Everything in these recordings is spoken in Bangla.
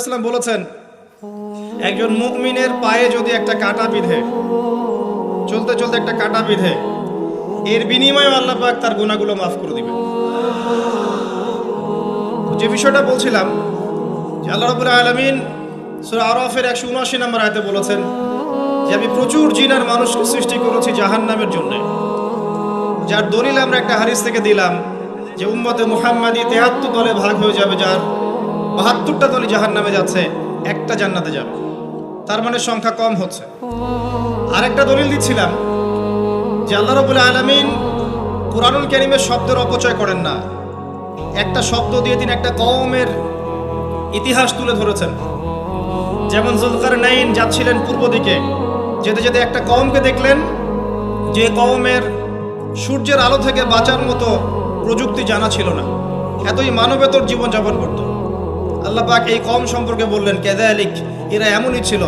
ইসলাম বলেছেন, একজন মুমিনের পায়ে যদি একটা কাঁটা বিঁধে, চলতে চলতে একটা কাঁটা বিঁধে, এর বিনিময়ে আল্লাহ পাক তার গুনাহগুলো মাফ করে দিবেন। যে বিষয়টা বলছিলাম যে আল্লাহ রাব্বুল আলামিন সূরা আরাফের 179 নম্বর আয়াতে বলেছেন যে আমি প্রচুর জিন আর মানুষকে সৃষ্টি করেছি জাহান্নামের জন্য। যার দলিল আমরা একটা হাদিস থেকে দিলাম যে উম্মতে মুহাম্মাদি 73 দলে ভাগ হয়ে যাবে, যার 72টা দলই জাহান্নামে যাচ্ছে, একটা জান্নাতে যাবে। তার মানে সংখ্যা কম হচ্ছে। আরেকটা দলিল দিচ্ছিলাম যে আল্লাহ রাব্বুল আলামিন কুরআনুল কারীমের শব্দের অপচয় করেন না। একটা শব্দ দিয়ে তিনি একটা কওমের ইতিহাস তুলে ধরেছেন। যেমন যুলকারনাইন যাচ্ছিলেন পূর্ব দিকে, যেতে যেতে একটা কওমকে দেখলেন যে কওমের সূর্যের আলো থেকে বাঁচার মতো প্রযুক্তি জানা ছিল না, এতই মানবেতর জীবনযাপন করত। আল্লাহ পাক এই কওম সম্পর্কে বললেন কাযালিক, এরা এমনই ছিল।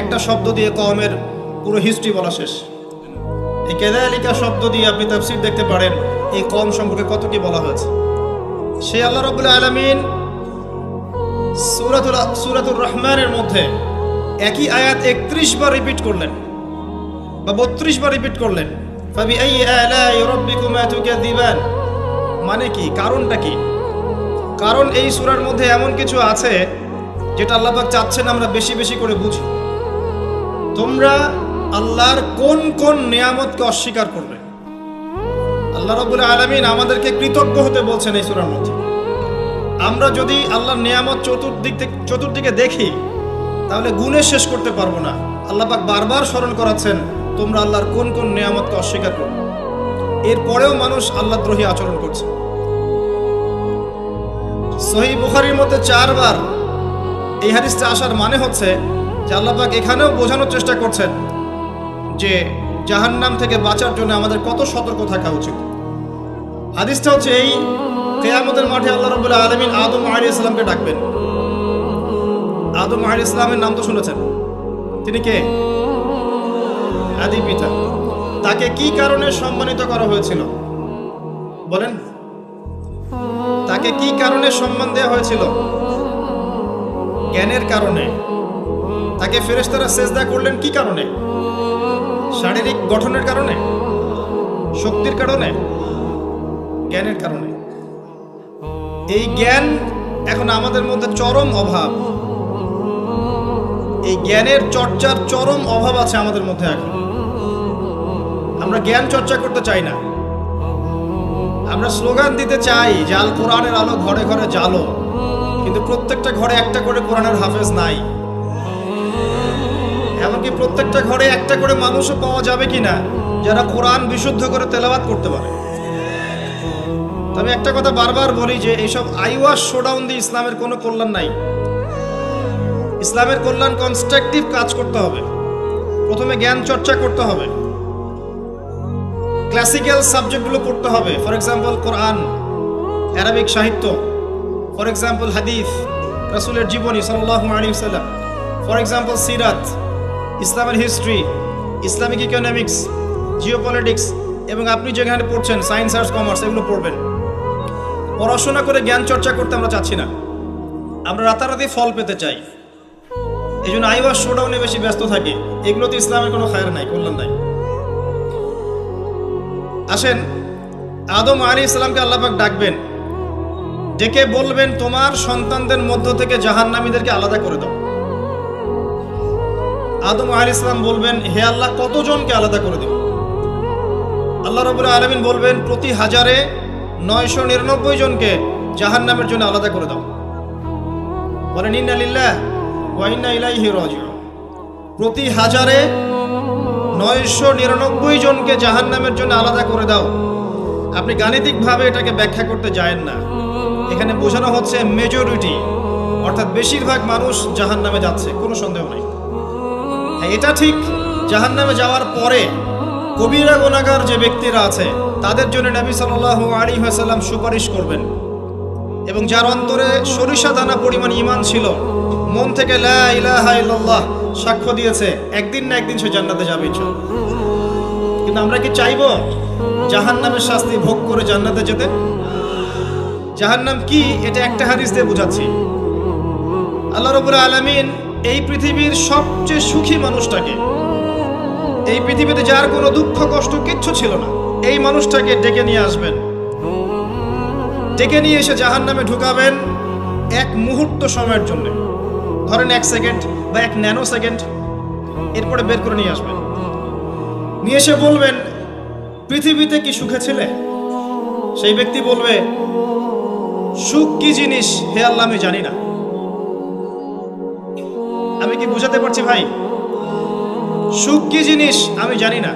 একটা শব্দ দিয়ে কওমের পুরো হিস্ট্রি বলা শেষ। এই কাযালিকা শব্দ দিয়ে আপনি তাফসীর দেখতে পারেন এই কওম সম্পর্কে কত কি বলা হয়েছে। সেই আল্লাহ রাব্বুল আলামিন সূরাতুর রহমানের মধ্যে একই আয়াত 31 বার রিপিট করলেন বা 32 বার রিপিট করলেন। ফাবিআইয়ি আলাই রাব্বিকুমা তুকাযিবান, মানে কি, কারণটা কি? কারণ এই সূরার মধ্যে এমন কিছু আছে যেটা আল্লাহ পাক চাচ্ছেন আমরা বেশি বেশি করে বুঝি। তোমরা আল্লাহর কোন কোন নিয়ামতকে অস্বীকার করবে? আল্লাহ রাব্বুল আলামিন আমাদেরকে কৃতজ্ঞ হতে বলছেন এই সূরার মধ্যে। আমরা যদি আল্লাহর নিয়ামত চতুর্দিকে দেখি তাহলে গুণে শেষ করতে পারবো না। আল্লাহ পাক বারবার স্মরণ করাচ্ছেন তোমরা আল্লাহর কোন কোন নিয়ামতকে অস্বীকার করবে। এরপরেও মানুষ আল্লাহদ্রোহী আচরণ করছে। সহিহ বুখারীর মধ্যে 4 বার এই হাদিসটা আসার মানে হচ্ছে যে আল্লাহ পাক এখানেও বোঝানোর চেষ্টা করছেন যে জাহান্নাম থেকে বাঁচার জন্য আমাদের কত সতর্ক থাকা উচিত। হাদিসটা হচ্ছে এই, কিয়ামতের মাঠে আল্লাহ রাব্বুল আলামিন আদম আলাইহিস সালামকে ডাকবেন। আদম আলাইহিস সালামের নাম তো শুনেছেন, তিনি কে? আদি পিতা। তাকে কি কারণে সম্মানিত করা হয়েছিল বলেন? তাকে কি কারণে সম্মান দেওয়া হয়েছিল? জ্ঞানের কারণে। তাকে ফেরেশতারা সিজদা করলেন কি কারণে? শারীরিক গঠনের কারণে, শক্তির কারণে, জ্ঞানের কারণে। এই জ্ঞান এখন আমাদের মধ্যে চরম অভাব। এই জ্ঞানের চর্চার চরম অভাব আছে আমাদের মধ্যে এখন। আমরা জ্ঞান চর্চা করতে চাই না। আমরা স্লোগান দিতে চাই যে আল কোরআনের আলো ঘরে ঘরে জ্বালো, কিন্তু প্রত্যেকটা ঘরে একটা করে কোরআনের হাফেজ নাই। এমনকি প্রত্যেকটা ঘরে একটা করে মানুষও পাওয়া যাবে কিনা যারা কোরআন বিশুদ্ধ করে তেলাওয়াত করতে পারে। তবে একটা কথা বারবার বলি যে এইসব আইওয়াশ শোডাউন দিয়ে ইসলামের কোনো কল্যাণ নাই। ইসলামের কল্যাণ কনস্ট্রাকটিভ কাজ করতে হবে। প্রথমে জ্ঞান চর্চা করতে হবে, ক্লাসিক্যাল সাবজেক্টগুলো পড়তে হবে। ফর এক্সাম্পল কোরআন, আরবিক সাহিত্য, ফর এক্সাম্পল হাদিস, রাসূলের জীবনী সাল্লাল্লাহু আলাইহি ওয়াসাল্লাম, ফর এক্সাম্পল সিরাত, ইসলামের হিস্ট্রি, ইসলামিক ইকোনমিক্স, জিওপলিটিক্স, এবং আপনি যেখানে পড়ছেন সায়েন্স, আর্টস, কমার্স, এগুলো পড়বেন। পড়াশোনা করে জ্ঞান চর্চা করতে আমরা চাচ্ছি না, আমরা রাতারাতি ফল পেতে চাই। এই জন্য আইওয়াশ শোডাউনে বেশি ব্যস্ত থাকি। এগুলোতে ইসলামের কোনো খায়ের নাই, কল্যাণ নাই। আসেন, আদম আলাইহিস সালামকে আল্লাহ পাক ডাকবেন, ডেকে বলবেন তোমার সন্তানদের মধ্য থেকে জাহান্নামীদেরকে আলাদা করে দাও। আদম আলাইহিস সালাম বলবেন হে আল্লাহ কতজনকে আলাদা করে দেব? আল্লাহ রাব্বুল আলামিন বলবেন প্রতি 1000-এ 999 জনকে জাহান্নামের জন্য আলাদা করে দাও। বলেন ইন্না লিল্লাহ ওয়া ইন্না ইলাইহি রাজিউন। প্রতি 1000-এ 999 জনকে জাহান্নামের জন্য আলাদা করে দাও। আপনি গাণিতিকভাবে এটাকে ব্যাখ্যা করতে যায়েন না। এখানে বোঝানো হচ্ছে মেজরিটি, অর্থাৎ বেশিরভাগ মানুষ জাহান্নামে যাচ্ছে, কোনো সন্দেহ নেই। এটা ঠিক, জাহান্নামে যাওয়ার পরে কবিরা গুনাহগার যে ব্যক্তিরা আছে তাদের জন্য নবী সাল্লাল্লাহু আলাইহি ওয়াসাল্লাম সুপারিশ করবেন। এবং যার অন্তরে সরিষা দানা পরিমাণ ঈমান ছিল, মন থেকে লা ইলাহা ইল্লাল্লাহ সাক্ষ্য দিয়েছে, একদিন না একদিন সে জান্নাতে যাবে ইনশাআল্লাহ। কিন্তু আমরা কি চাইবো জাহান্নামের শাস্তি ভোগ করে জান্নাতে যেতে? জাহান্নাম কি এটা একটা হাদিস দিয়ে বুঝাচ্ছি। আল্লাহ রাব্বুল আলামিন এই পৃথিবীর সবচেয়ে সুখী মানুষটাকে, এই পৃথিবীতে যার কোনো দুঃখ কষ্ট কিচ্ছু ছিল না, এই মানুষটাকে ডেকে নিয়ে আসবেন। ডেকে নিয়ে এসে জাহান্নামে ঢুকাবেন এক মুহূর্ত সময়ের জন্য, ধরেন 1 সেকেন্ড বা 1 ন্যানো সেকেন্ড। এরপরে বের করে নিয়ে আসবেন, নিয়ে এসে বলবেন পৃথিবীতে কি সুখে ছিলে? সেই ব্যক্তি বলবে সুখ কি জিনিস হে আল্লাহ আমি জানি না। আমি কি বুঝাতে পারছি ভাই? সুখ কি জিনিস আমি জানি না।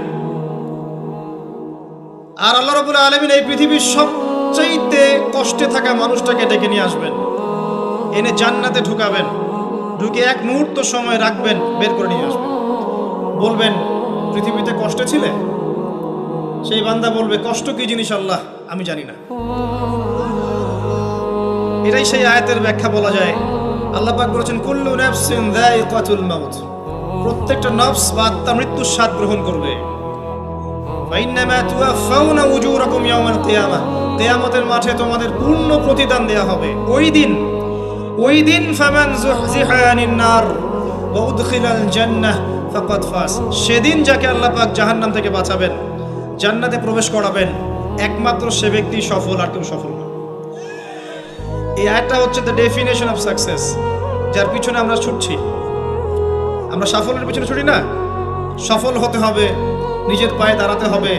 আর আল্লাহ রাব্বুল আলামিন এই পৃথিবীর সবচাইতে কষ্টে থাকা মানুষটাকে ডেকে নিয়ে আসবেন, এনে জান্নাতে ঢুকাবেন, ঢুকে 1 মুহূর্ত সময় রাখবেন, বের করে নিয়ে আসবেন। বলবেন পৃথিবীতে কষ্টে ছিলে? সেই বান্দা বলবে কষ্ট কি জিনিস আল্লাহ আমি জানি না। এটাই সেই আয়াতের ব্যাখ্যা বলা যায়। আল্লাহ পাক বলেছেন কুল্লু নাফসিন যায়িকাতুল মাউত, প্রত্যেকটা নফস বা আত্মা মৃত্যুর স্বাদ গ্রহণ করবে। ফাইন্নামা তুওয়াফাউনা উজুরাকুম ইয়াওমাল কিয়ামাহ, কিয়ামতের মাঠে তোমাদের পূর্ণ প্রতিদান দেয়া হবে। ওই দিন ফামান যুহজিহা আনিন নার ওয়া উদখিলাল জান্নাহ ফাকাদ ফাজ, সেদিন যাকে আল্লাহ পাক জাহান্নাম থেকে বাঁচাবেন, জান্নাতে প্রবেশ করাবেন, একমাত্র সে ব্যক্তি সফল, আর কেউ সফল না। এই আয়াতটা হচ্ছে দ্য ডেফিনেশন অফ সাকসেস, যার পিছনে আমরা ছুটছি। আমরা সাফল্যের পিছনে ছুটি না। সফল হতে হবে, নিজের পায়ে দাঁড়াতে হবে,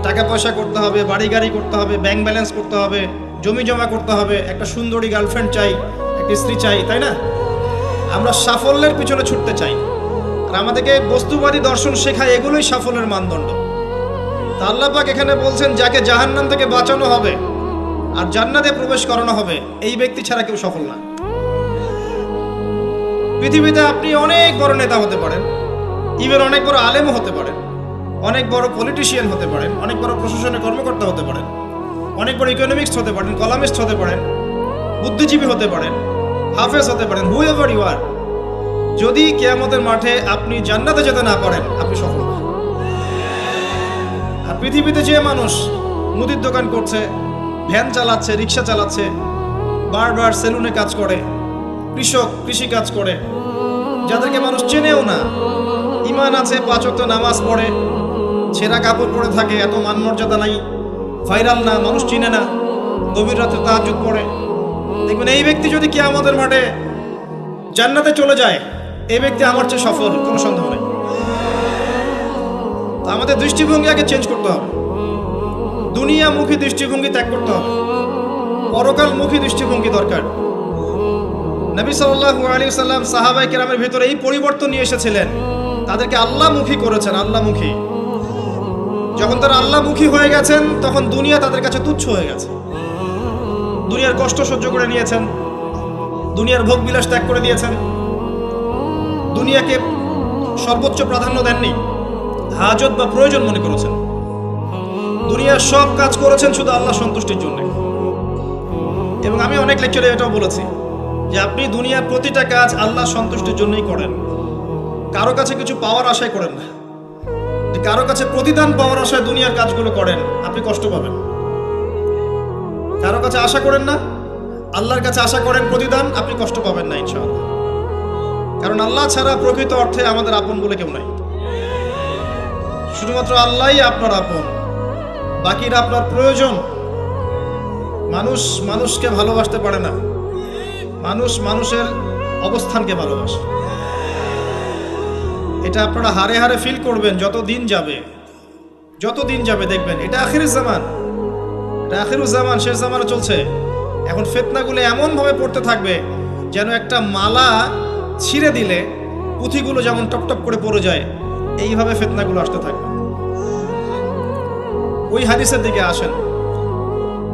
টাকা পয়সা করতে হবে, বাড়ি গাড়ি করতে হবে, ব্যাংক ব্যালেন্স করতে হবে, জমি জমা করতে হবে, একটা সুন্দরী গার্লফ্রেন্ড চাই, একটা স্ত্রী চাই, তাই না? আমরা সাফল্যের পিছনে ছুটতে চাই। আর আমাদেরকে বস্তুবাদী দর্শন শেখায় এগুলোই সাফল্যের মানদণ্ড। তা আল্লাহ পাক এখানে বলছেন যাকে জাহান্নাম থেকে বাঁচানো হবে আর জান্নাতে প্রবেশ করানো হবে, এই ব্যক্তি ছাড়া কেউ সফল না। পৃথিবীতে আপনি অনেক বড় নেতা হতে পারেন, ইভেন অনেক বড় আলেমও হতে পারেন, অনেক বড় পলিটিশিয়ান হতে পারেন, অনেক বড় প্রশাসনের কর্মকর্তা হতে পারেন, অনেক বড় ইকোনমিক্স হতে পারেন, কলামিস্ট হতে পারেন, বুদ্ধিজীবী হতে পারেন, হাফেজ হতে পারেন, হুএভার ইউ আর, যদি কিয়ামতের মাঠে আপনি জান্নাতে যেতে না পারেন, আপনি সফল না। আর পৃথিবীতে যে মানুষ মুদির দোকান করছে, ভ্যান চালাচ্ছে, রিক্সা চালাচ্ছে, বারবার সেলুনে কাজ করে, কৃষক কৃষি কাজ করে, যাদেরকে মানুষ চেনেও না, ঈমান আছে, 5 ওয়াক্ত নামাজ পড়ে, ছেঁড়া কাপড় পরে থাকে, এত মান মর্যাদা নাই, ভাইরাল না, মানুষ চিনে না, গভীর রাতে তাহাজ্জুদ পড়ে, দেখবেন এই ব্যক্তি যদি কিয়ামতের মাঠে জান্নাতে চলে যায়, এই ব্যক্তি আমার চেয়ে সফল, কোনো সন্দেহ নেই। তো আমাদের দৃষ্টিভঙ্গি আগে চেঞ্জ করতে হবে, দুনিয়ামুখী দৃষ্টিভঙ্গি ত্যাগ করতে হবে, পরকালমুখী দৃষ্টিভঙ্গি দরকার। নবী সাল্লাল্লাহু আলাইহি ওয়াসাল্লাম সাহাবায়ে কেরামের ভিতরে এই পরিবর্তন নিয়ে এসেছিলেন, তাদেরকে আল্লাহমুখী করেছেন, আল্লাহমুখী। যখন তারা আল্লাহমুখী হয়ে গেছেন, তখন দুনিয়া তাদের কাছে তুচ্ছ হয়ে গেছে। দুনিয়ার কষ্ট সহ্য করে নিয়েছেন, দুনিয়ার ভোগ বিলাস ত্যাগ করে দিয়েছেন, দুনিয়াকে সর্বোচ্চ প্রাধান্য দেননি, হাজত বা প্রয়োজন মনে করেছেন। দুনিয়ার সব কাজ করেছেন শুধু আল্লাহ সন্তুষ্টির জন্য। এবং আমি অনেক লেকচারে এটাও বলেছি যে আপনি দুনিয়ার প্রতিটা কাজ আল্লাহ সন্তুষ্টির জন্যই করেন, কারো কাছে কিছু পাওয়ার আশায় করেন না। কারো কাছে প্রতিদান পাওয়ার আশায় দুনিয়ার কাজগুলো করেন, আপনি কষ্ট পাবেন। কারো কাছে আশা করেন না, আল্লাহর কাছে আশা করেন প্রতিদান, আপনি কষ্ট পাবেন না ইনশাআল্লাহ। কারণ আল্লাহ ছাড়া প্রকৃত অর্থে আমাদের আপন বলে কেউ নাই। শুধুমাত্র আল্লাহই আপনার আপন, বাকিরা আপনার প্রয়োজন। মানুষ মানুষকে ভালোবাসতে পারে না, মানুষ মানুষের অবস্থানকে ভালোবাসে। এটা আপনারা হারে হারে ফিল করবেন যত দিন যাবে দেখবেন এটা আখিরুজ জামান, এটা আখিরুজ জামান, শেষ জামানা চলছে। এখন ফিতনাগুলো এমন ভাবে পড়তে থাকবে যেন একটা মালা ছিঁড়ে দিলে পুঁথিগুলো যেমন টপটপ করে পড়ে যায়, এইভাবে ফিতনাগুলো আসতে থাকবে। ওই হাদিসের দিকে আসেন।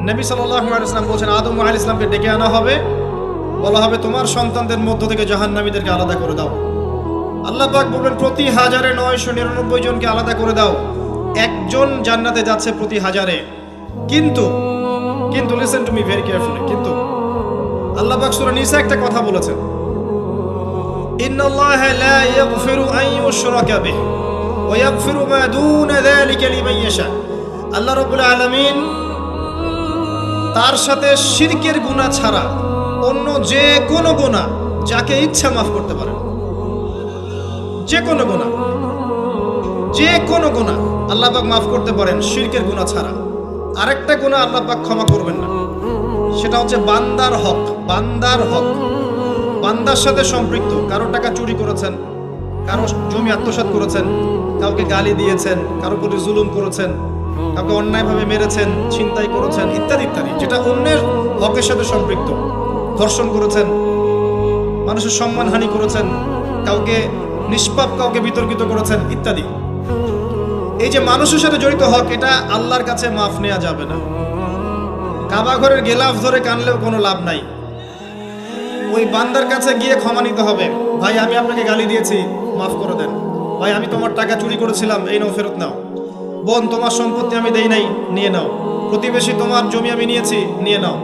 নবী সাল্লাল্লাহু আলাইহি ওয়াসাল্লাম বলেছেন আদম আলাইহিস সালামকে ডেকে আনা হবে, বলা হবে তোমার সন্তানদের মধ্য থেকে জাহান্নামীদেরকে আলাদা করে দাও। আল্লাহ পাক বলবেন প্রতি 1999 জনকে আলাদা করে দাও, একজন জান্নাতে যাচ্ছে প্রতি 1000-এ। কিন্তু listen to me very carefully, কিন্তু আল্লাহ পাক সূরা নিসা একটা কথা বলেছেন, ইন্নাল্লাহা লা ইয়াগফিরু আন ইউশরাকা বিহি ওয়া ইয়াগফিরু মা দুনা যালিকা লিমান ইয়াশা। আল্লাহ রাব্বুল আলামিন তার সাথে শিরকের গুনাহ ছাড়া অন্য যে কোনো গুনাহ যাকে ইচ্ছা মাফ করতে পারেন। যে কোনো গুনাহ, যে কোনো গুনাহ আল্লাহ পাক মাফ করতে পারেন, শিরকের গুনাহ ছাড়া। আরেকটা গুনাহ আল্লাহ পাক ক্ষমা করবেন না, সেটা হচ্ছে বান্দার হক। বান্দার হক, বান্দার সাথে সম্পৃক্ত। কারো টাকা চুরি করেছেন, কারো জমি আত্মসাৎ করেছেন, কাউকে গালি দিয়েছেন, কারো প্রতি জুলুম করেছেন, কাউকে অন্যায়ভাবে মেরেছেন, ছিনতাই করেছেন, ইত্যাদি ইত্যাদি, যেটা অন্যের হকের সাথে সম্পৃক্ত। ধর্ষণ করেছেন, মানুষের সম্মানহানি করেছেন, কাউকে নিষ্পাপ কাউকে বিতর্কিত করেছেন, ইত্যাদি। এই যে মানুষের সাথে জড়িত হক, এটা আল্লাহর কাছে মাফ নেওয়া যাবে না। কাবা ঘরের গেলাফ ধরে কানলেও কোনো লাভ নাই। ওই বান্দার কাছে গিয়ে ক্ষমা নিতে হবে। ভাই, আমি আপনাকে গালি দিয়েছি, মাফ করে দেন। ভাই, আমি তোমার টাকা চুরি করেছিলাম, এই নাও, ফেরত নাও। বোন, তোমার সম্পত্তি আমি দেই নাই, নিয়ে নাও। প্রতিবেশী, তোমার জমি আমি নিয়েছি, নিয়ে নাও।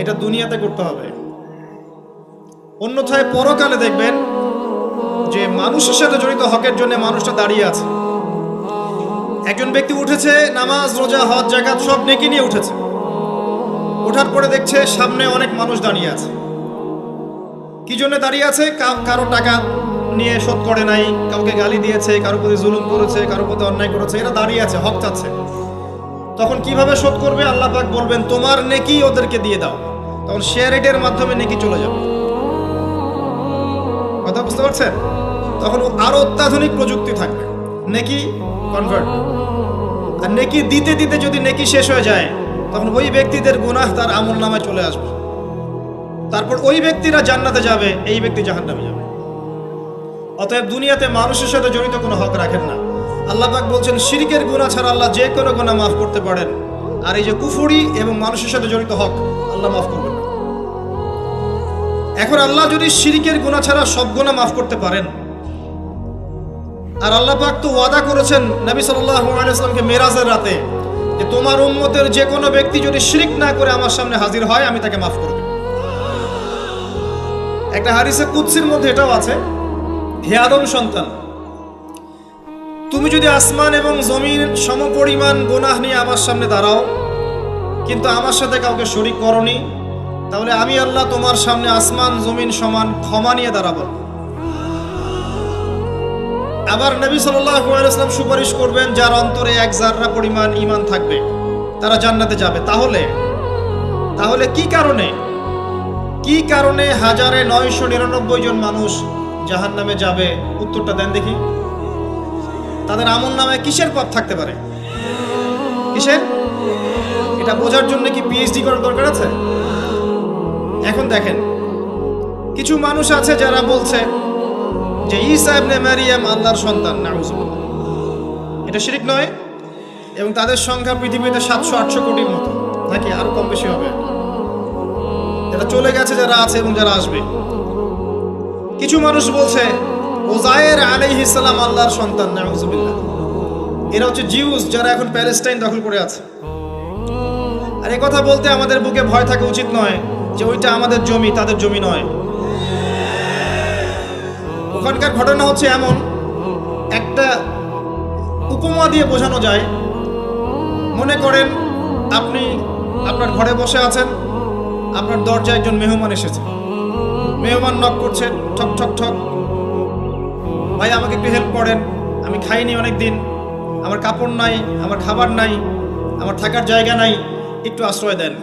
এটা দুনিয়াতে করতে হবে। অন্যথায় পরকালে দেখবেন যে মানুষের সাথে জড়িত হকের জন্য মানুষটা দাঁড়িয়ে আছে। একজন ব্যক্তি উঠেছে, নামাজ, রোজা, হজ, যাকাত সব নেকি নিয়ে উঠেছে। ওঠার পরে দেখছে সামনে অনেক মানুষ দাঁড়িয়ে আছে। কি জন্য দাঁড়িয়ে আছে? কারো টাকা নিয়ে শোধ করে নাই, কাউকে গালি দিয়েছে, কারো প্রতি জুলুম করেছে, কারো প্রতি অন্যায় করেছে, এরা দাঁড়িয়ে আছে, হক চাচ্ছে। তখন কিভাবে শোধ করবে? আল্লাহ পাক বলবেন, তোমার নেকি ওদেরকে দিয়ে দাও। তখন শেয়ার রেটের মাধ্যমে নেকি চলে যাবে। কথা বুঝতে পারছেন? তখন আরো অত্যাধুনিক প্রযুক্তি থাকবে, নেকি কনভার্ট। আর নেকি দিতে দিতে যদি নেকি শেষ হয়ে যায়, তখন ওই ব্যক্তিদের গুনাহ তার আমল নামায় চলে আসবে। তারপর ওই ব্যক্তিরা জান্নাতে যাবে, এই ব্যক্তি জাহান্নামে যাবে। অতএব দুনিয়াতে মানুষের সাথে জড়িত কোনো হক রাখেন না। আল্লাহ পাক বলছেন, শিরকের গুনাহ ছাড়া আল্লাহ যে কোনো গুনাহ মাফ করতে পারেন। আর এই যে কুফরি এবং মানুষের সাথে জড়িত হক, আল্লাহ মাফ করবেন না। এখন আল্লাহ যদি শিরকের গুনাহ ছাড়া সব গুনাহ মাফ করতে পারেন, আর আল্লাহ পাক তো ওয়াদা করেছেন নবী সাল্লাল্লাহু আলাইহি ওয়াসাল্লামকে মেরাজের রাতে, যে তোমার উম্মতের যে কোনো ব্যক্তি যদি শিরক না করে আমার সামনে হাজির হয়, আমি তাকে মাফ করব। একটা হাদিসে কুদসির মধ্যে এটাও আছে, হে আদম সন্তান, তুমি যদি আসমান এবং জমিন সমপরিমাণ গুনাহ নিয়ে আমার সামনে দাঁড়াও, কিন্তু আমার সাথে কাউকে শরীক করনি, তাহলে আমি আল্লাহ তোমার সামনে আসমান জমিন সমান ক্ষমা নিয়ে দাঁড়াবো। আবার নবী সাল্লাল্লাহু আলাইহি ওয়াসাল্লাম সুপারিশ করবেন, যার অন্তরে এক জাররা পরিমাণ ঈমান থাকবে, তারা জান্নাতে যাবে। তাহলে কি কারণে 1999 জন মানুষ জাহান্নামে যাবে? উত্তরটা দেন দেখি। তাদের আমল নামে কিসের পাপ থাকতে পারে? কিসের? এটা বোঝার জন্য কি পিএইচডি করার দরকার আছে? এখন দেখেন, কিছু মানুষ আছে যারা বলছে যে ঈসা ইবনে মারিয়াম আল্লাহর সন্তান। নাউযুবিল্লাহ। এটা শিরক নয়? এবং তাদের সংখ্যা পৃথিবীতে 700-800 কোটির মতো, নাকি আরো কম বেশি হবে? যারা চলে গেছে, যারা আছে এবং যারা আসবে। কিছু মানুষ বলছে উযায়ের আলাইহিস সালাম আল্লাহর সন্তান। নাউযুবিল্লাহ। এরা হচ্ছে জিউস, যারা এখন প্যালেস্টাইন দখল করে আছে। আর এই কথা বলতে আমাদের বুকে ভয় থাকা উচিত নয় যে ওইটা আমাদের জমি, তাদের জমি নয়। ওখানকার ঘটনা হচ্ছে এমন, একটা উপমা দিয়ে বোঝানো যায়। মনে করেন আপনি আপনার ঘরে বসে আছেন, আপনার দরজায় একজন মেহমান এসেছে। মেহমান নক করছে, ঠক ঠক ঠক। ভাই, আমাকে একটু হেল্প করেন, আমি খাইনি অনেক দিন, আমার কাপড় নাই, আমার খাবার নাই, আমার থাকার জায়গা নাই, একটু আশ্রয় দেন।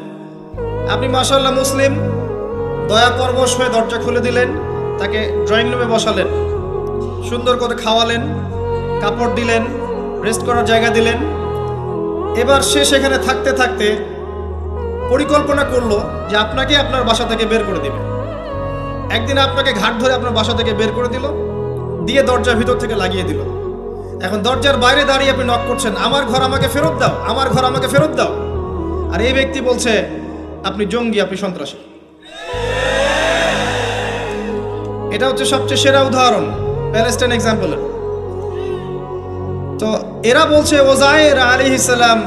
আপনি মাশাআল্লাহ মুসলিম, দয়া পরবশ হয়ে দরজা খুলে দিলেন, তাকে ড্রয়িং রুমে বসালেন, সুন্দর করে খাওয়ালেন, কাপড় দিলেন, রেস্ট করার জায়গা দিলেন। এবার সে সেখানে থাকতে থাকতে পরিকল্পনা করলো যে আপনাকে আপনার বাসা থেকে বের করে দিবে। একদিন আপনাকে ঘাট ধরে আপনার বাসা থেকে বের করে দিল, দিয়ে দরজার ভিতর থেকে লাগিয়ে দিল। এখন দরজার বাইরে দাঁড়িয়ে আপনি নক করছেন, আমার ঘর আমাকে ফেরত দাও, আমার ঘর আমাকে ফেরত দাও। আর এই ব্যক্তি বলছে আপনি জঙ্গি, আপনি সন্ত্রাসী। এটা হচ্ছে সবচেয়ে সেরা উদাহরণ, প্যালেস্টাইন এক্সাম্পলের। তো এরা বলছে উযায়ের আলাইহিস সালাম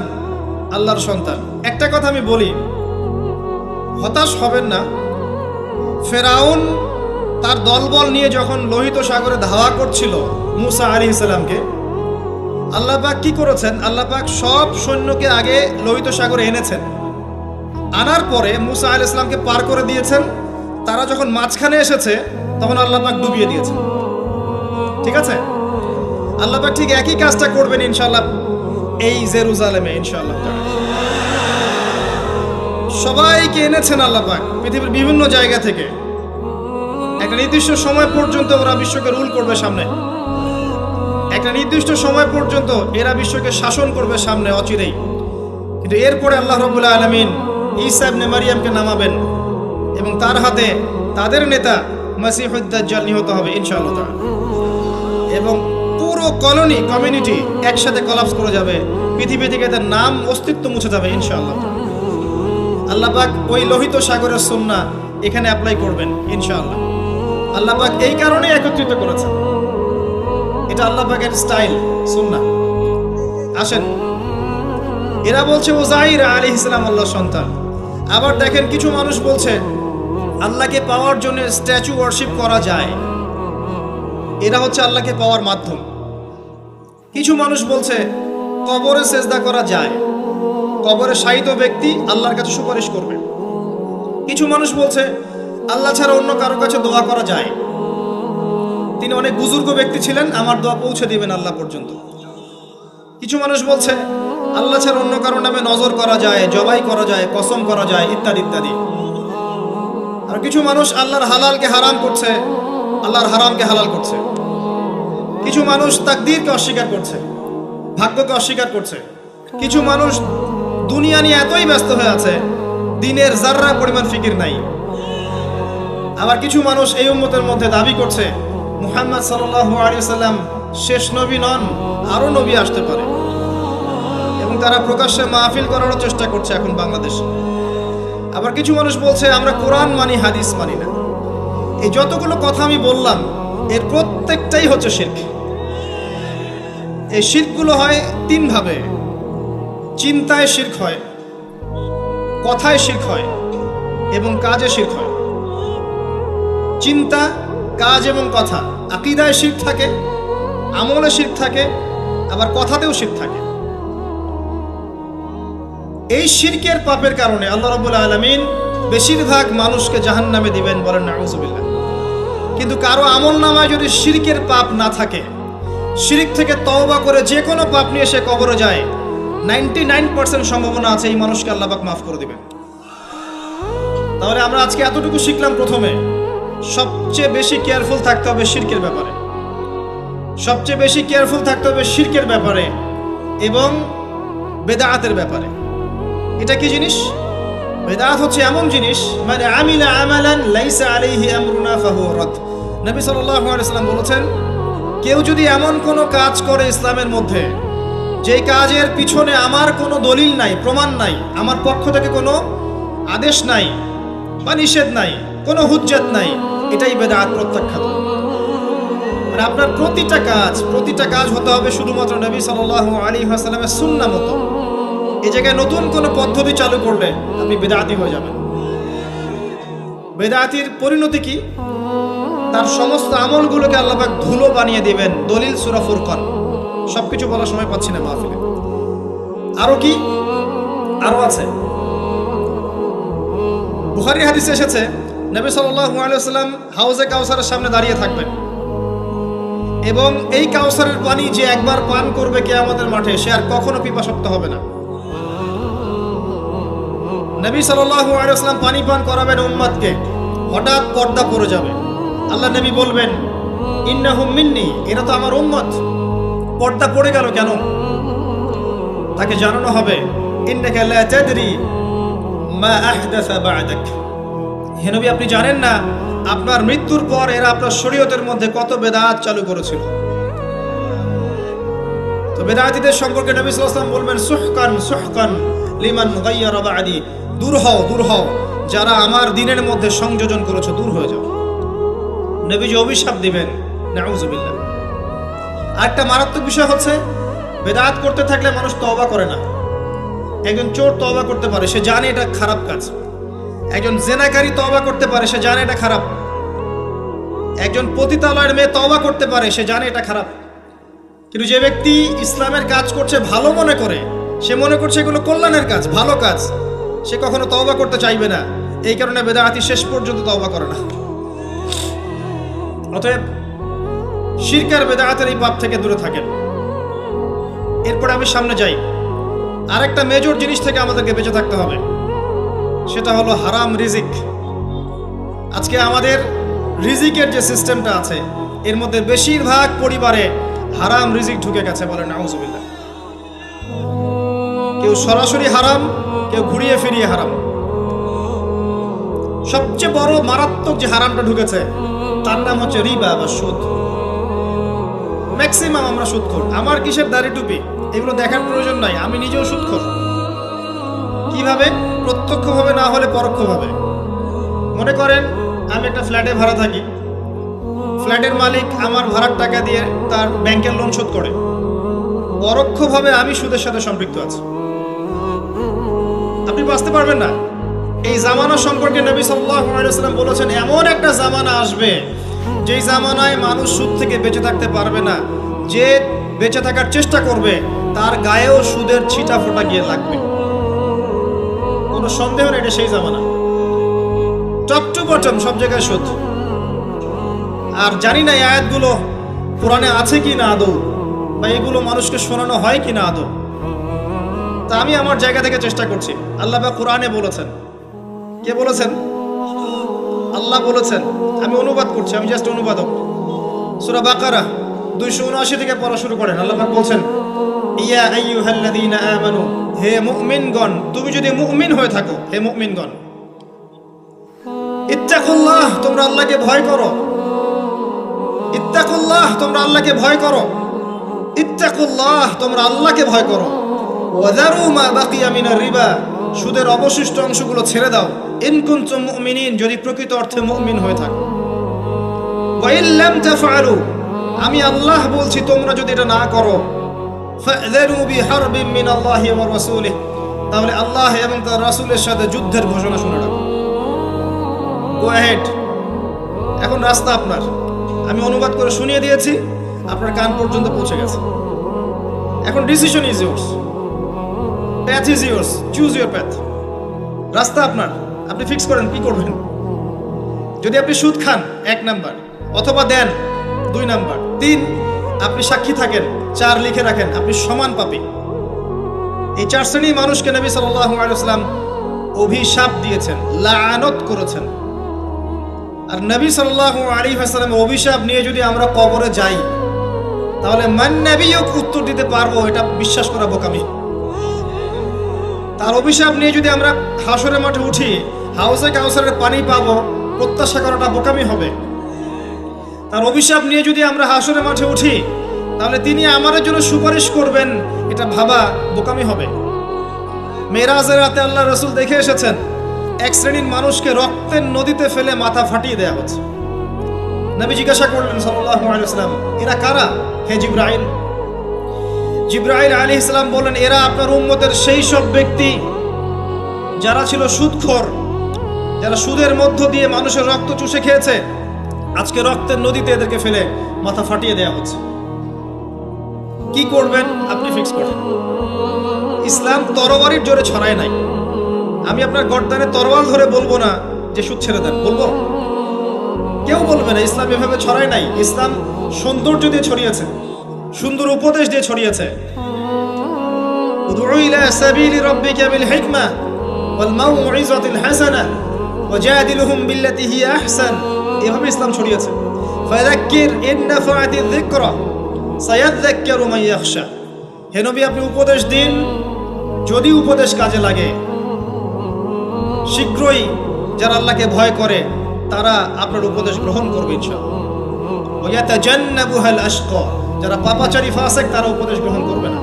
আল্লাহর সন্তান। একটা কথা আমি বলি, হতাশ হবেন না। ফেরাউন তার দলবল নিয়ে যখন লোহিত সাগরে ধাওয়া করছিল মুসা আলাইহিস সালামকে, আল্লাহ পাক কি করেছেন? আল্লাহ পাক সব সৈন্যকে আগে লোহিত সাগরে এনেছেন, আনার পরে মুসা আলাইহিস সালামকে পার করে দিয়েছেন। তারা যখন মাঝখানে এসেছে, তখন আল্লাহ পাক ডুবিয়ে দিয়েছেন। ঠিক আছে, আল্লাহ পাক ঠিক একই কাজটা করবেন ইনশাআল্লাহ এই জেরুজালেমে ইনশাআল্লাহ। সবাইকে এনেছেন আল্লাহ পাক পৃথিবীর বিভিন্ন জায়গা থেকে। একটা নির্দিষ্ট সময় পর্যন্ত ওরা বিশ্বকে রুল করবে সামনে, একটা নির্দিষ্ট সময় পর্যন্ত এরা বিশ্বকে শাসন করবে সামনে অচিরেই। কিন্তু এরপরে আল্লাহ রাব্বুল আলামিন ঈসা ইবনে মারইয়ামকে নামাবেন এবং তার হাতে তাদের নেতা মাসিহুদ দাজ্জাল নিহত হবে ইনশাআল্লাহ তাআলা। এবং পুরো কমিউনিটি একসাথে কোলাপস করে যাবে, পৃথিবী থেকে তার নাম অস্তিত্ব মুছে যাবে ইনশাআল্লাহ। আল্লাহ পাক ওই লোহিত সাগরের সুন্নাহ এখানে অ্যাপ্লাই করবেন ইনশাআল্লাহ। আল্লাহ পাক এই কারণে একত্রিত করেছেন, এটা আল্লাহ পাকের স্টাইল সুন্নাহ। আসেন, এরা বলছে উযাইর আলাইহিস সালাম আল্লাহর সন্তান। আবার দেখেন কিছু মানুষ বলছে আল্লাহকে পাওয়ার জন্য স্ট্যাচু ওয়ার্শিপ করা যায়, এরা হচ্ছে আল্লাহকে পাওয়ার মাধ্যম। কিছু মানুষ বলছে কবরে সেজদা করা যায়, কবরে শায়িত ব্যক্তি আল্লাহর কাছে সুপারিশ করবে। কিছু মানুষ বলছে আল্লাহ ছাড়া অন্য কারো কাছে দোয়া করা যায়, তিনি অনেক বুজুর্গ ব্যক্তি ছিলেন, আমার দোয়া পৌঁছে দিবেন আল্লাহ পর্যন্ত। কিছু মানুষ বলছে আল্লাহ ছাড়া অন্য কারো নামে নজর করা যায়, জবাই করা যায়, কসম করা যায়, ইত্যাদি ইত্যাদি। আর কিছু মানুষ আল্লাহর হালালকে হারাম করছে, আল্লাহর হারামকে হালাল করছে। কিছু মানুষ তাকদীরকে অস্বীকার করছে, ভাগ্যকে অস্বীকার করছে। কিছু মানুষ দুনিয়া নিয়ে এতই ব্যস্ত হয়ে আছে, দিনের জাররা পরিমাণ ফিকির নাই। আবার কিছু মানুষ এই উম্মতের মধ্যে দাবি করছে মুহাম্মদ সাল্লাল্লাহু আলাইহি ওয়াসাল্লাম শেষ নবী নন, আরো নবী আসতে পারে, এবং তারা প্রকাশ্যে মাহফিল করার চেষ্টা করছে এখন বাংলাদেশে। আবার কিছু মানুষ বলছে আমরা কোরআন মানি, হাদিস মানি না। এই যতগুলো কথা আমি বললাম এর প্রত্যেকটাই হচ্ছে শিরক। এই শিরকগুলো হয় তিন ভাবে: চিন্তায় শিরক হয়, কথায় শিরক হয় এবং কাজে শিরক হয়। চিন্তা, কাজ এবং কথা, আকীদায় শিরক থাকে, আমলে শিরক থাকে, আবার কথাতেও শিরক থাকে। এই শিরকের পাপের কারণে আল্লাহ রাব্বুল আলামিন বেশিরভাগ মানুষকে জাহান্নামে দিবেন, বলেন নাউযুবিল্লাহ। কিন্তু কারো আমল নামায় যদি শিরকের পাপ না থাকে, শিরক থেকে তওবা করে যে কোনো পাপ নিয়ে সে কবরে যায়, 99% সম্ভাবনা আছে এই মানুষকে আল্লাহ পাক মাফ করে দিবেন। তাহলে আমরা আজকে এতটুকু শিখলাম, প্রথমে সবচেয়ে বেশি কেয়ারফুল থাকতে হবে শিরকের ব্যাপারে, সবচেয়ে বেশি কেয়ারফুল থাকতে হবে শিরকের ব্যাপারে এবং বেদাআতের ব্যাপারে। এটা কি জিনিস? বেদাত হচ্ছে এমন জিনিস, মানে আমিলা আমালান লাইসা আলাইহি আমরুনা ফাহুয়া রাদ। নবী সাল্লাল্লাহু আলাইহি ওয়াসাল্লাম বলেছেন, কেউ যদি এমন কোনো কাজ করে ইসলামের মধ্যে যেই কাজের পিছনে আমার কোনো দলিল নাই, প্রমাণ নাই, আমার পক্ষ থেকে কোনো আদেশ নাই বা নিষেধ নাই, কোনো হুজ্জত নাই, এটাই বেদাত, প্রত্যাখ্যাত। মানে আপনার প্রতিটা কাজ হতে হবে শুধুমাত্র নবী সাল্লাল্লাহু আলাইহি ওয়াসাল্লামের সুন্নাহ মতো। এই জায়গায় নতুন কোনো পদ্ধতি চালু করলে আপনি বেদাতি হয়ে যাবেন। বেদাতির পরিণতি কি? তার সমস্ত আমলগুলোকে আল্লাহ পাক ধুলো বানিয়ে দিবেন। দলিল সূরা ফুরকান, সবকিছু বলার সময় পাচ্ছি না মাহফিলে। আরো কি? আরো আছে। বুখারী হাদিসে এসেছে নবী সাল্লাল্লাহু আলাইহি ওয়াসাল্লাম হাউজে কাউসারের সামনে দাঁড়িয়ে থাকবেন এবং এই কাউসারের পানি যে একবার পান করবে কিয়ামতের মাঠে, সে আর কখনো পিপাসার্ত হবে না। নবী সাল্লাল্লাহু আলাইহি ওয়াসাল্লাম পানি পান করাবেন উম্মতকে, হঠাৎ পর্দা পড়ে যাবে। আল্লাহ নবী বলবেন ইন্নাহুম মিন্নি, এরা তো আমার উম্মত। পর্দা পড়ে গেল কেন? তাকে জানানো হবে ইন্নাকা লা তাদরি মা আহদাসা বা'দাক, হে নবী আপনি জানেন না আপনার মৃত্যুর পর এরা আপনার শরীয়তের মধ্যে কত বেদাত চালু করেছিল। তো বেদাতীদের সম্পর্কে নবী সাল্লাল্লাহু আলাইহি ওয়াসাল্লাম বলবেন সুহকান সুহকান লিমান গায়্যারা বা'দি, দূর হও যারা আমার দ্বীনের মধ্যে সংযোজন করেছে, দূর হয়ে যাও। নবীজি অভিশাপ দিবেন, নাউযুবিল্লাহ। আরেকটা মারাত্মক বিষয় হচ্ছে বেদাত করতে থাকলে মানুষ তওবা করে না। একজন চোর তওবা করতে পারে, সে জানে এটা খারাপ কাজ। একজন জেনাকারী তওবা করতে পারে, সে জানে এটা খারাপ। একজন পতিতালয়ের মেয়ে তওবা করতে পারে, সে জানে এটা খারাপ। কিন্তু যে ব্যক্তি ইসলামের কাজ করছে ভালো মনে করে, সে মনে করছে এগুলো কল্যাণের কাজ, ভালো কাজ, সে কখনো তওবা করতে চাইবে না। এই কারণে বেদাতি শেষ পর্যন্ত তওবা করে না। অতএব শিরক আর বিদআতের এই পাপ থেকে দূরে থাকেন। এরপরে আমি সামনে যাই। আরেকটা মেজর জিনিস থেকে আমাদেরকে বেঁচে থাকতে হবে, সেটা হলো হারাম রিজিক। আজকে আমাদের রিজিকের যে সিস্টেমটা আছে, এর মধ্যে বেশিরভাগ পরিবারে হারাম রিজিক ঢুকে গেছে, বলে নাউজুবিল্লাহ। কেউ সরাসরি হারাম, কেউ ঘুরিয়ে ফিরিয়ে হারাম। সবচেয়ে বড় মারাত্মক যে হারামটা ঢুকেছে তার নাম হচ্ছে রিবা বা সুদ। ম্যাক্সিমাম আমরা সুদখোর। আমার কিসের দাড়ি টুপি এগুলো দেখার প্রয়োজন নাই, আমি নিজেও সুদখোর। কিভাবে? প্রত্যক্ষভাবে না হলে পরোক্ষভাবে। মনে করেন আমি একটা ফ্ল্যাটে ভাড়া থাকি, ফ্ল্যাটের মালিক আমার ভাড়ার টাকা দিয়ে তার ব্যাংকের লোন শোধ করে, পরোক্ষভাবে আমি সুদের সাথে সম্পৃক্ত আছি। আপনি বাঁচতে পারবেন না। এই জামানা সম্পর্কে নবী সাল্লাল্লাহু আলাইহি ওয়াসাল্লাম বলেছেন, এমন একটা জামানা আসবে যেই জামানায় মানুষ সুদ থেকে বেঁচে থাকতে পারবে না। যে বেঁচে থাকার চেষ্টা করবে তার গায়েও সুদের ছিটা ফোঁটা গিয়ে লাগবে, কোনো সন্দেহ নেই। এটা সেই জামানা, টপ টু বটম সব জায়গায় সুদ। আর জানি না এই আয়াতগুলো কোরআনে আছে কি না আদৌ, বা এগুলো মানুষকে শোনানো হয় কি না আদৌ। তা আমি আমার জায়গা থেকে চেষ্টা করছি। আল্লাহ পাক কোরআনে বলেছেন। কে বলেছেন? আল্লাহ বলেছেন। আমি অনুবাদ করছি, আমি জাস্ট অনুবাদক। সূরা বাকারা 279 থেকে পড়া শুরু করেন। আল্লাহ পাক বলছেন, ইয়া আইয়ুহাল্লাযীনা আমানু, হে মুমিনগণ, তুমি যদি মুমিন হয়ে থাকো, হে মুমিনগণ, ইত্তাকুল্লাহ, তোমরা আল্লাহকে ভয় করো। ইত্তাকুল্লাহ, তোমরা আল্লাহকে ভয় করো। ইত্তাকুল্লাহ, তোমরা আল্লাহকে ভয় করো। ওয়াযারু মা বাকিয়া মিনার রিবা, সুদের অবশিষ্ট অংশগুলো ছেড়ে দাও। ইন কুনতুম মুমিনিন, যদি প্রকৃত অর্থে মুমিন হয়ে থাকো। ওয়া ইন লাম তাফআলু, আমি আল্লাহ বলছি তোমরা যদি এটা না করো, ফাযরু বিহারবিন মিনাল্লাহি ওয়া রাসূলিহি, তাহলে আল্লাহ এবং তার রাসূলের সাথে যুদ্ধের ঘোষণা শুনে রাখো। গো অ্যাহেড, এখন রাস্তা আপনার। আমি অনুবাদ করে শুনিয়ে দিয়েছি, আপনার কান পর্যন্ত পৌঁছে গেছে। এখন decision is yours, path is yours, choose your path. রাস্তা আপনার, আপনি ফিক্স করেন কি করবেন। যদি আপনি সুদ খান 1 নাম্বার, অথবা দেন 2 নাম্বার, 3 আপনি সাক্ষী থাকেন, 4 লিখে রাখেন, আপনি সমান পাপী। এই 4 শ্রেণীর মানুষকে নবী সাল্লাল্লাহু আলাইহি ওয়াসাল্লাম অভিশাপ দিয়েছেন, লাআনত করেছেন। আর নবী সাল্লাল্লাহু আলাইহি ওয়াসাল্লামের অভিশাপ নিয়ে যদি আমরা কবরে যাই, তাহলে মান নবিয়ুক উত্তর দিতে পারবো, এটা বিশ্বাস করা বোকামি। তার অভিশাপ নিয়ে যদি আমরা হাসরের মাঠে উঠি, হাউজে কাউসারের পানি পাবো, প্রত্যাশা করাটা বোকামি হবে। তার অভিশাপ নিয়ে যদি আমরা হাসরের মাঠে উঠি, তাহলে তিনি আমাদের জন্য সুপারিশ করবেন, এটা ভাবা বোকামি হবে। মেরাজের রাতে আল্লাহ রাসূল দেখে এসেছেন, এক শ্রেণীর মানুষকে রক্তের নদীতে ফেলে মাথা ফাটিয়ে দেয়া হচ্ছে। নবী জিজ্ঞাসা করলেন সাল্লাল্লাহু আলাইহি ওয়াসাল্লাম, এরা কারা হে জিবরাইল? জিবরাইল আলাইহিস সালাম বলেন, এরা আপনার উম্মতের সেই সব ব্যক্তি যারা ছিল সুদখোর, যারা সুদের মধ্য দিয়ে মানুষের রক্ত চুষে খেয়েছে। আজকে রক্তের নদীতে এদেরকে ফেলে মাথা ফাটিয়ে দেয়া হচ্ছে। কি করবেন আপনি ফিক্স করেন। ইসলাম তরবারির জোরে ছড়ায় নাই। আমি আপনার গর্দানে তরোয়াল ধরে বলবো না যে সুদ ছেড়ে দেন, বলবো? কেউ বলবে না। ইসলাম এভাবে ছড়ায় নাই। ইসলাম সৌন্দর্য দিয়ে ছড়িয়েছে, সুন্দর উপদেশ দিয়ে ছড়িয়েছে। উদউ ইলা সাবিলি রাব্বিকা বিল হিকমা ওয়াল মাউইযাতিল হাসানাহ ওয়াজাদিলহুম বিল্লাতি হিয়া আহসান। এভাবে ইসলাম ছড়িয়েছে। ফাযাক্কির ইন নাফাআতিয যিকরা সায়াযাক্কারু মান ইয়াখশা। হে নবী, আপনি উপদেশ দিন, যদি উপদেশ কাজে লাগে। শীঘ্রই যারা আল্লাহকে ভয় করে তারা আপনার উপদেশ গ্রহণ করবে ইনশাআল্লাহ। ওয়া ইয়াতাজান্নাবুহাল আশকা, যারা পাপাচারী ফাসিক তারা উপদেশ গ্রহণ করবে না।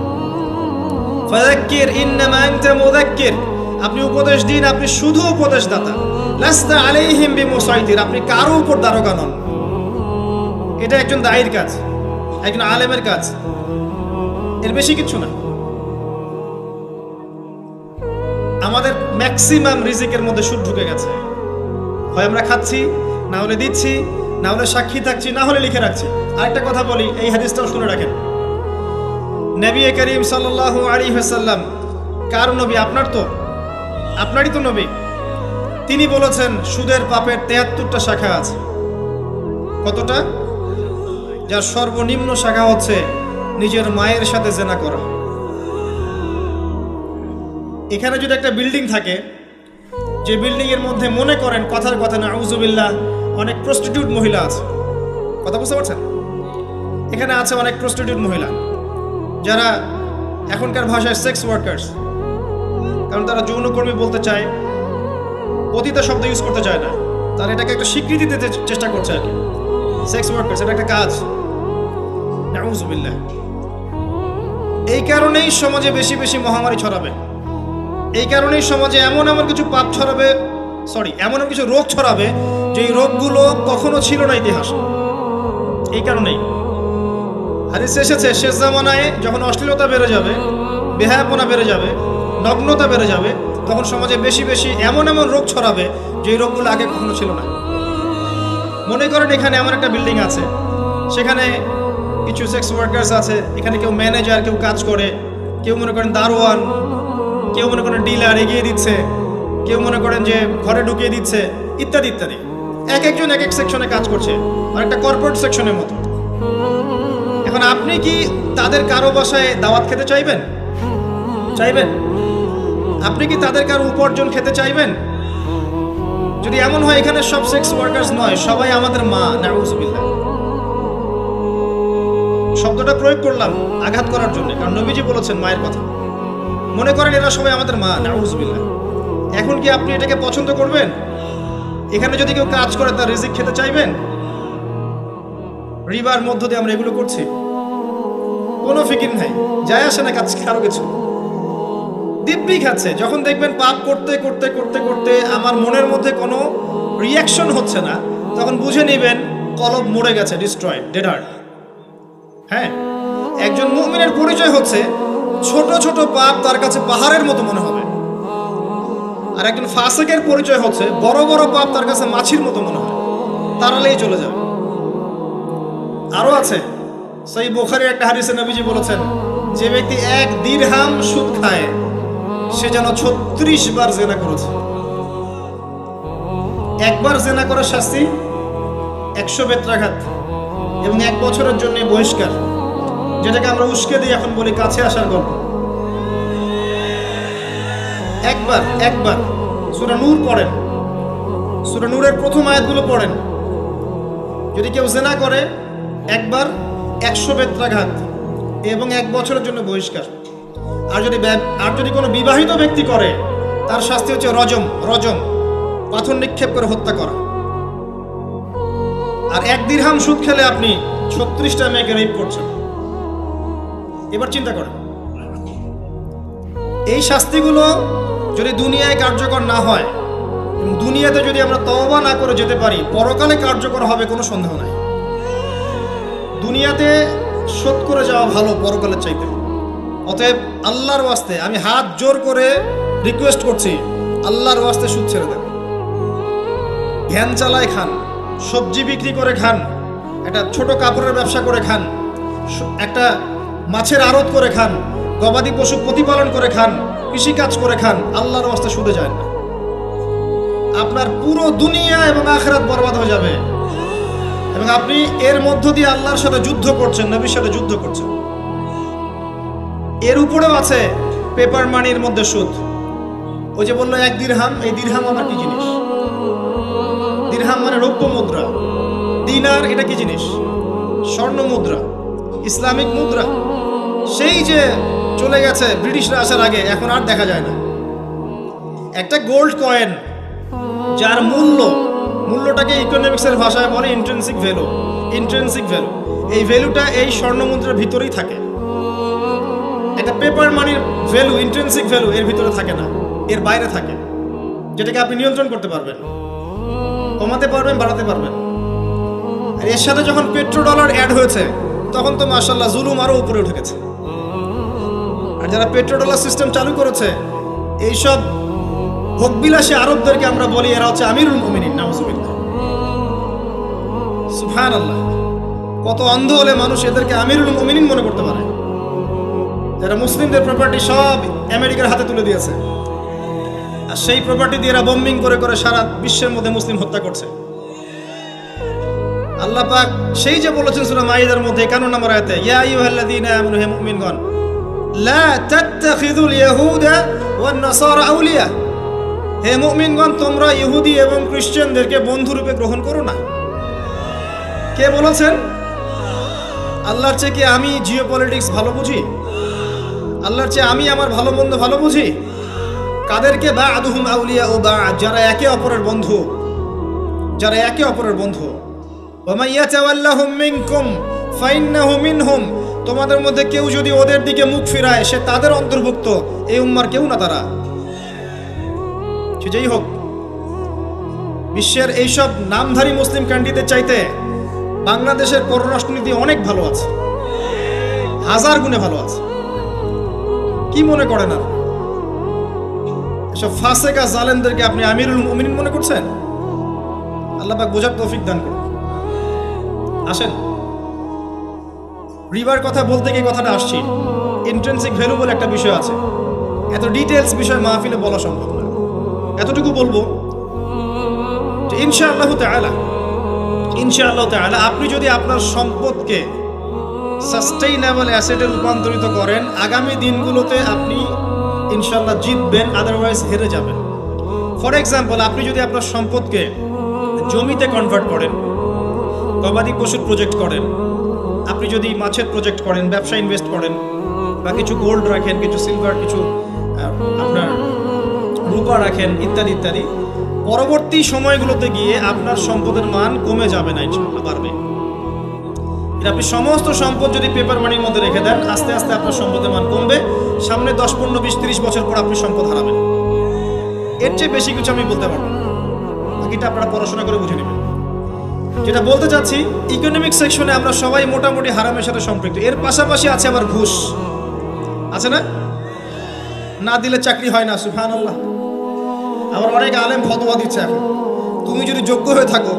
ফাযাক্কির ইন্নামা আনতা মুযাক্কির, আপনি উপদেশ দিন, আপনি শুধু উপদেশদাতা। লাস্তা আলাইহিম বিমুসাইতির, আপনি কারো উপর দারোগা নন। এটা একজন দায়ীর কাজ, একজন আলেমের কাজ, এর বেশি কিছু না। আমাদের ম্যাক্সিমাম রিজিকের মধ্যে সুদ ঢুকে গেছে। হয় আমরা খাচ্ছি, না হলে দিচ্ছি, না হলে সাক্ষী থাকছি, না হলে লিখে রাখছি। আরেকটা কথা বলি, এই হাদিসটাও শুনে রাখেন। নবী করিম সাল্লাল্লাহু আলাইহি ওয়াসাল্লাম কার নবী? আপনার তো, আপনারই তো নবী। তিনি বলেছেন সুদের পাপের 73টা শাখা আছে। কতটা? যার সর্বনিম্ন শাখা হচ্ছে নিজের মায়ের সাথে জেনা করা। এখানে যদি একটা বিল্ডিং থাকে, যে বিল্ডিং এর মধ্যে মনে করেন কথার কথা নাউজুবিল্লাহ অনেক প্রস্টিটিউট মহিলা আছে, কথা বুঝতে পারছেন? এখানে আছে অনেক প্রস্টিটিউট মহিলা যারা এখনকার ভাষায় সেক্স ওয়ার্কার্স, কারণ তারা যৌনকর্মী বলতে চায়, পতিতা শব্দ ইউজ করতে চায় না, তারা এটাকে একটা স্বীকৃতি দিতে চেষ্টা করছে আর কি। সেক্স ওয়ার্কার্স এটা একটা কাজ, নাউজুবিল্লাহ। এই কারণেই সমাজে বেশি বেশি মহামারী ছড়াবে, এই কারণেই সমাজে এমন এমন কিছু পাপ ছড়াবে, এমন এমন কিছু রোগ ছড়াবে যে এই রোগগুলো কখনো ছিল না ইতিহাসে। এই কারণেই হাদিসে এসেছে শেষ জামানায় যখন অশ্লীলতা বেড়ে যাবে, বেহায়াপনা বেড়ে যাবে, নগ্নতা বেড়ে যাবে, তখন সমাজে বেশি বেশি এমন এমন রোগ ছড়াবে যে এই রোগগুলো আগে কখনো ছিল না। মনে করেন এখানে এমন একটা বিল্ডিং আছে, সেখানে কিছু সেক্স ওয়ার্কার্স আছে, এখানে কেউ ম্যানেজার, কেউ কাজ করে, কেউ মনে করেন দারোয়ান, কেউ মনে করেন ডিলার এগিয়ে দিচ্ছে, কেউ মনে করেন যে ঘরে ঢুকিয়ে দিচ্ছে, ইত্যাদি ইত্যাদি। এক একজন এক এক সেকশনে কাজ করছে, আর একটা কর্পোরেট সেকশনের মতো। এখন আপনি কি তাদের কারো বাসায় দাওয়াত খেতে চাইবেন? চাইবেন? আপনি কি তাদের কারো উপার্জন খেতে চাইবেন? যদি এমন হয় এখানে সব সেক্স ওয়ার্কার্স নয়, সবাই আমাদের মা, নাউজুবিল্লাহ। শব্দটা প্রয়োগ করলাম আঘাত করার জন্য, কারণ নবীজি বলেছেন মায়ের কথা। মনে করেন এরা সবাই আমাদের মা, নাউজুবিল্লাহ। এখন কি আপনি এটাকে পছন্দ করবেন? এখানে যদি কেউ কাজ করে তার রিজিক খেতে চাইবেন? রিবার মধ্য দিয়ে আমরা এগুলো করছি, কোনো ফিকির নাই, যায় আসে না কাজ কারো কিছু, দিব্যি খাচ্ছে। যখন দেখবেন পাপ করতে করতে করতে করতে আমার মনের মধ্যে কোনো রিয়াকশন হচ্ছে না, তখন বুঝে নেবেন কলব মরে গেছে, ডিস্ট্রয়েড, ডেড হার্ট। হ্যাঁ, একজন মুমিনের পরিচয় হচ্ছে ছোট ছোট পাপ তার কাছে পাহাড়ের মতো মনে হবে, আর একজন ফাসিকের পরিচয় হচ্ছে বড় বড় পাপ তার কাছে মাছির মতো মনে হয়, তাড়ালেই চলে যাবে। আরো আছে, সেই বুখারীর একটা হাদিসে নবীজি বলেছেন, যে ব্যক্তি 1 দিরহাম সুদ খায় সে যেন 36 বার জেনা করেছে। একবার জেনা করার শাস্তি 100 বেত্রাঘাত এবং 1 বছরের জন্য বহিষ্কার, যেটাকে আমরা উস্কে দিয়ে এখন বলি কাছে আসার গল্প। একবার সূরা নূর পড়েন, সূরা নূরের প্রথম আয়াতগুলো পড়েন। যদি কেউ জেনা করে একবার 100 বেত্রাঘাত এবং 1 বছরের জন্য বহিষ্কার। আর যদি কোনো বিবাহিত ব্যক্তি করে তার শাস্তি হচ্ছে রজম, পাথর নিক্ষেপ করে হত্যা করা। আর 1 দিরহাম সুদ খেলে আপনি 36টা মেয়েকে রেপ করছেন। এবার চিন্তা করেন, এই শাস্তিগুলো যদি দুনিয়ায় কার্যকর না হয়, দুনিয়াতে যদি আমরা তওবা না করে যেতে পারি, পরকালে কার্যকর হবে কোনো সন্দেহ নাই। দুনিয়াতে শোধ করে যাওয়া ভালো পরকালের চাইতে। অতএব আল্লাহর ওয়াস্তে আমি হাত জোর করে রিকোয়েস্ট করছি, আল্লাহর ওয়াস্তে সুদ ছেড়ে দেন। ভ্যান চালায় খান, সবজি বিক্রি করে খান, একটা ছোট কাপড়ের ব্যবসা করে খান, একটা মাছের আড়ত করে খান, গবাদি পশু প্রতিপালন করে খান, কৃষিকাজ করে খান, আল্লাহর ওয়াস্তে সুদে যায় না। আপনার পুরো দুনিয়া এবং আখিরাত বরবাদ হয়ে যাবে, এবং আপনি এর মধ্য দিয়ে আল্লাহর সাথে যুদ্ধ করছেন, নবীর সাথে যুদ্ধ করছেন। এর উপরেও আছে পেপার মানির মধ্যে সুদ। ওই যে বললো 1 দিরহাম, এই দিরহাম আমার কি জিনিস? দিরহাম মানে রৌপ্য মুদ্রা, দিনার এটা কি জিনিস? স্বর্ণ মুদ্রা, ইসলামিক মুদ্রা। সেই যে চলে গেছে ব্রিটিশরা আসার আগে, এখন আর দেখা যায় না। একটা গোল্ড কয়েন যার মূল্যটাকে ইকোনমিক্সের ভাষায় বলে ইন্ট্রিনসিক ভ্যালু। এই ভ্যালুটা এই স্বর্ণ মুদ্রার ভিতরেই থাকে। একটা পেপার মানির ভ্যালু, ইন্ট্রিনসিক ভ্যালু এর ভিতরে থাকে না, এর বাইরে থাকে, যেটাকে আপনি নিয়ন্ত্রণ করতে পারবেন, কমাতে পারবেন, বাড়াতে পারবেন। আর এর সাথে যখন পেট্রো ডলার অ্যাড হয়েছে, তখন তো মাশাআল্লাহ জুলুম আরো উপরে উঠে গেছে। আর যারা পেট্রো ডলার সিস্টেম চালু করেছে, এইসব ভোগবিলাসী আরবদেরকে আমরা বলি এরা হচ্ছে আমিরুল মুমিনিন, নাউজুবিল্লাহ, সুবহানাল্লাহ। কত অন্ধ হলে মানুষ এদেরকে আমিরুল মুমিনিন মনে করতে পারে, যারা মুসলিমদের প্রপার্টি সব আমেরিকার হাতে তুলে দিয়েছে, আর সেই প্রপার্টি দিয়ে এরা বোম্বিং করে করে সারা বিশ্বের মধ্যে মুসলিম হত্যা করছে। আল্লাহ পাক সেই যে বলেছেন সূরা মাইদার মধ্যে 51 নম্বর আয়াতে, ইয়া আইয়ুহাল্লাযীনা আমানু হে মুমিনগণ, লা তাত্তাখিযুল ইয়াহুদা ওয়ান নাসারা আউলিয়া, হে মুমিনগণ তোমরা ইহুদি এবং খ্রিস্টানদেরকে বন্ধুরূপে গ্রহণ করো না। কে বলেছেন? আল্লাহর চেয়ে কি আমি জিওপলিটিক্স ভালো বুঝি? আল্লাহর চেয়ে আমি আমার ভালো মন্দ ভালো বুঝি? কাদেরকে বা'দুহুম আউলিয়া ও বা'দ, যারা একে অপরের বন্ধু, যারা একে অপরের বন্ধু। ওয়া মান ইয়াতাওয়াল্লাহুম মিনকুম ফাইন্নাহু মিনহুম, তোমাদের মধ্যে কেউ যদি ওদের দিকে মুখ ফিরায় সে তাদের অন্তর্ভুক্ত, এই উম্মার কেউ না তারা। যেই হোক, বিশ্বের এইসব নামধারী মুসলিম কান্ট্রিদের চাইতে বাংলাদেশের পররাষ্ট্রনীতি অনেক ভালো আছে, হাজার গুণে ভালো আছে। কি মনে করেন আর এসব ফাসেকা জালেমদেরকে আপনি আমিরুল মুমিনিন মনে করছেন? আল্লাহ পাক বোঝার তৌফিক দান করুন। আসেন, রিবার কথা বলতে গিয়ে কথাটা আসছি, ইন্ট্রিনসিক ভ্যালু বলে একটা বিষয় আছে। এত ডিটেলস বিষয় মাহফিলে বলা সম্ভব না, এতটুকু বলবো যে ইনশাআল্লাহু তাআলা আপনি যদি আপনার সম্পদকে সাস্টেইনেবল অ্যাসেটে রূপান্তরিত করেন, আগামী দিনগুলোতে আপনি ইনশাআল্লাহ জিতবেন, আদারওয়াইজ হেরে যাবেন। ফর এক্সাম্পল, আপনি যদি আপনার সম্পদকে জমিতে কনভার্ট করেন, গবাদি পশুর প্রজেক্ট করেন, আপনি যদি মাছের প্রজেক্ট করেন, ব্যবসা ইনভেস্ট করেন, বা কিছু গোল্ড রাখেন, কিছু সিলভার, কিছু আপনার রূপা রাখেন, ইত্যাদি ইত্যাদি, পরবর্তী সময়গুলোতে গিয়ে আপনার সম্পদের মান কমে যাবে না, ইনশাআল্লাহ বাড়বে। আপনি সমস্ত সম্পদ যদি পেপার মানির মধ্যে রেখে দেন, আস্তে আস্তে আপনার সম্পদের মান কমবে। সামনে 10, 15, 20, 30 বছর পর আপনি সম্পদ হারাবেন। এর চেয়ে বেশি কিছু আমি বলতে পারবো না, বাকিটা আপনারা পড়াশোনা করে বুঝে নেবেন। যেটা বলতে চাচ্ছি, ইকোনমিক সেকশনে আমরা সবাই মোটামুটি হারামের সাথে সম্পৃক্ত। এর পাশাপাশি আছে আবার ঘুষ, আছে না? না দিলে চাকরি হয় না, সুবহানাল্লাহ। আবার অনেক আলেম ফতোয়া দিচ্ছে এখন, তুমি যদি যোগ্য হয়ে থাকো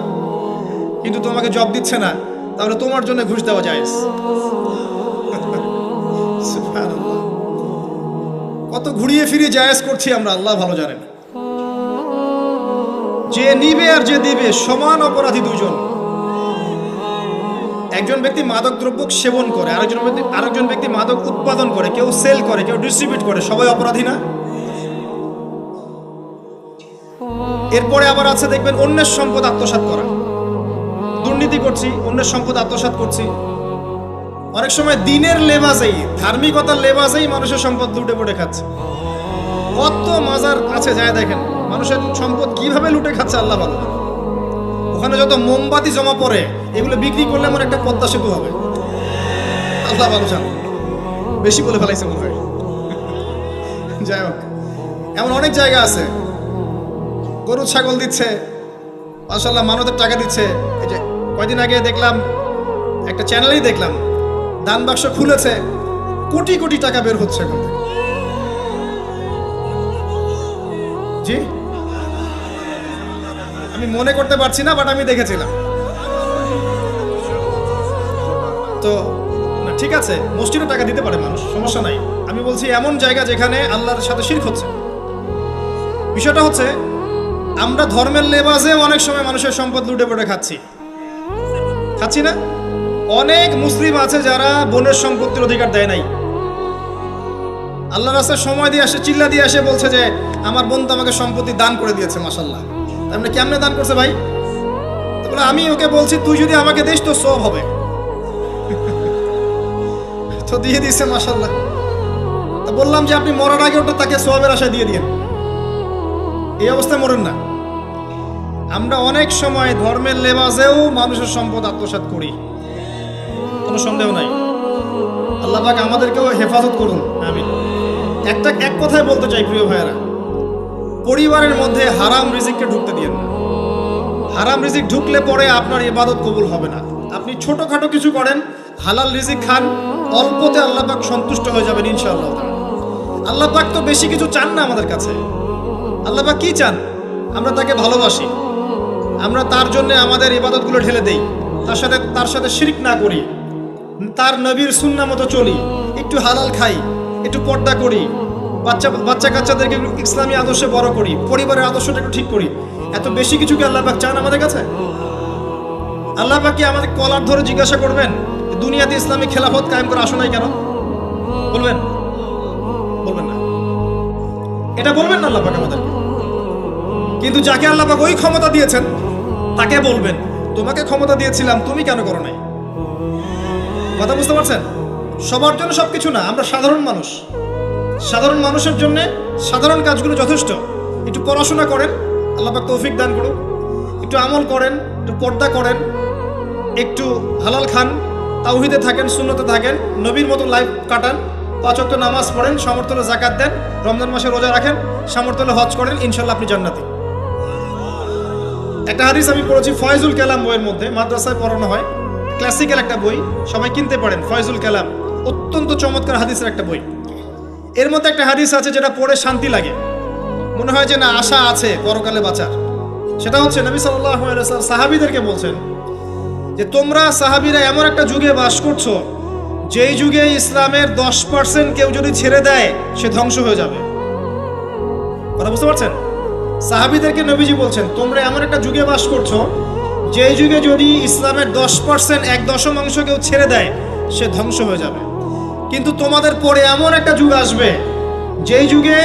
কিন্তু তোমাকে জব দিচ্ছে না, তাহলে তোমার জন্য ঘুষ দেওয়া জায়েজ। সুবহানাল্লাহ, কত ঘুরিয়ে ফিরিয়ে জায়েজ করছি আমরা, আল্লাহ ভালো জানেন। যে নিবে আর যে দিবে সমান অপরাধী দুজন। একজন ব্যক্তি মাদক দ্রব্য সেবন করে, আরেকজন ব্যক্তি মাদক উৎপাদন করে, কেউ সেল করে, কেউ ডিস্ট্রিবিউট করে, সবাই অপরাধী না? এরপরে আবার আছে দেখবেন অন্যের সম্পদ আত্মসাৎ করা, দুর্নীতি করছি, অন্যের সম্পদ আত্মসাৎ করছি। অনেক সময় দিনের লেবাজেই, ধার্মিকতার লেবাজেই মানুষের সম্পদ লুটে পুটে খাচ্ছে। কত মাজার আছে যায় দেখেন, মানুষের সম্পদ কিভাবে লুটে খাচ্ছে আল্লাহ ভালো। ওখানে যত মোমবাতি জমা পড়ে, এগুলো বিক্রি করলে আমার একটা পদ্মা সেতু হবে, আল্লাহ ভালো জানে। বেশি বলে ফেলাইছে মনে হয়। যাই হোক, এমন অনেক জায়গা আছে, গরু ছাগল দিচ্ছে, মাশাআল্লাহ মানতের টাকা দিচ্ছে। এই যে কয়দিন আগে দেখলাম একটা চ্যানেলেই দেখলাম, দান বাক্স খুলেছে, কোটি কোটি টাকা বের হচ্ছে এখন থেকে। জি, আমি মনে করতে পারছি না, বাট আমি দেখেছিলাম। তো না, ঠিক আছে, মসজিদে টাকা দিতে পারে মানুষ, সমস্যা নাই। আমি বলছি এমন জায়গা যেখানে আল্লাহর সাথে শিরক হচ্ছে। বিষয়টা হচ্ছে, আমরা ধর্মের লেবাজে অনেক সময় মানুষের সম্পদ লুটে পুটে খাচ্ছি না? অনেক মুসলিম আছে যারা বোনের সম্পত্তির অধিকার দেয় নাই। আল্লাহর রাস্তায় সময় দিয়ে আসে, চিল্লা দিয়ে আসে, বলছে যে আমার বোন তো আমাকে সম্পত্তি দান করে দিয়েছে, মাশাআল্লাহ। তার মানে কেমনে দান করছে ভাই? তো বলে আমি ওকে বলছি তুই যদি আমাকে দিস তো সওয়াব হবে। তো দিয়ে দিয়েছে, মাশাআল্লাহ। তো বললাম যে আপনি মরার আগে ওটা তাকে সওয়াবের আশায় দিয়ে দিন, এই অবস্থায় মরেন না। আমরা অনেক সময় ধর্মের লেবাজেও মানুষের সম্পদ আত্মসাৎ করি, কোনো সন্দেহ নাই। আল্লাহ পাক আমাদেরকেও হেফাজত করুন, আমিন। এক কথায় বলতে চাই প্রিয় ভাইয়েরা, পরিবারের মধ্যে হারাম রিজিককে ঢুকতে দিয়েন না। হারাম রিজিক ঢুকলে পরে আপনার ইবাদত কবুল হবে না। আপনি ছোটখাটো কিছু করেন, হালাল রিজিক খান, অল্পতে আল্লাহ পাক সন্তুষ্ট হয়ে যাবেন ইনশাআল্লাহ। আল্লাহ পাক তো বেশি কিছু চান না আমাদের কাছে। আল্লাহ পাক কি চান? আমরা তাকে ভালোবাসি, আমরা তার জন্য আমাদের ইবাদতগুলো ঢেলে দেই, তার সাথে শিরক না করি, তার নবীর সুন্নাহ মতো চলি, একটু হালাল খাই, একটু পর্দা করি, বাচ্চা কাচ্চাদেরকে ইসলামী আদর্শে বড় করি, পরিবারের আদর্শটা একটু ঠিক করি। এত বেশি কিছু কি আল্লাহ পাক চান আমাদের কাছে? আল্লাহ পাক কি আমাদের কলার ধরে জিজ্ঞাসা করবেন দুনিয়াতে ইসলামী খেলাফত কায়েম করে আসো নাই কেন? বলবেন? বলবেন না। এটা বলবেন না আল্লাহ পাক আমাদেরকে। কিন্তু যাকে আল্লাহ পাক ওই ক্ষমতা দিয়েছেন তাকে বলবেন তোমাকে ক্ষমতা দিয়েছিলাম, তুমি কেন করো নাই? কথা বুঝতে পারছেন? সবার জন্য সবকিছু না, আমরা সাধারণ মানুষ। সাধারণ মানুষের জন্য সাধারণ কাজগুলো যথেষ্ট। একটু পড়াশোনা করেন, আল্লাহ পাক তৌফিক দান করুন। একটু আমল করেন, একটু পর্দা করেন, একটু হালাল খান, তাওহীদে থাকেন, সুন্নতে থাকেন, নবীর মতো লাইফ কাটান, 5 ওয়াক্ত নামাজ পড়েন, সামর্থ্য হলে যাকাত দেন, রমজান মাসে রোজা রাখেন, সামর্থ্য হলে হজ করেন, ইনশাআল্লাহ আপনি জান্নাতি। একটা হাদিস আমি পড়েছি ফয়জুল কালাম বইয়ের মধ্যে, মাদ্রাসায় পড়ানো হয়, ক্লাসিক্যাল একটা বই, সবাই কিনতে পারেন। ফয়জুল কালাম অত্যন্ত চমৎকার হাদিসের একটা বই। এর মধ্যে একটা হাদিস আছে যেটা পড়ে শান্তি লাগে, মনে হয় যে না আশা আছে পরকালে বাঁচার। সেটা হচ্ছে নবী সাল্লাল্লাহু আলাইহি ওয়াসাল্লাম সাহাবীদেরকে বলছেন যে তোমরা সাহাবীরা এমন একটা যুগে বাস করছো যেই যুগে ইসলামের 10% কেউ যদি ছেড়ে দেয় সে ধ্বংস হয়ে যাবে। কথা বুঝতে পারছেন? সাহাবীদেরকে নবীজি বলছেন তোমরা এমন একটা যুগে বাস করছো যেই যুগে যদি ইসলামের 10% 1/10 কেউ ছেড়ে দেয় সে ধ্বংস হয়ে যাবে। কিন্তু তোমাদের পরে এমন একটা যুগ আসবে যেই যুগে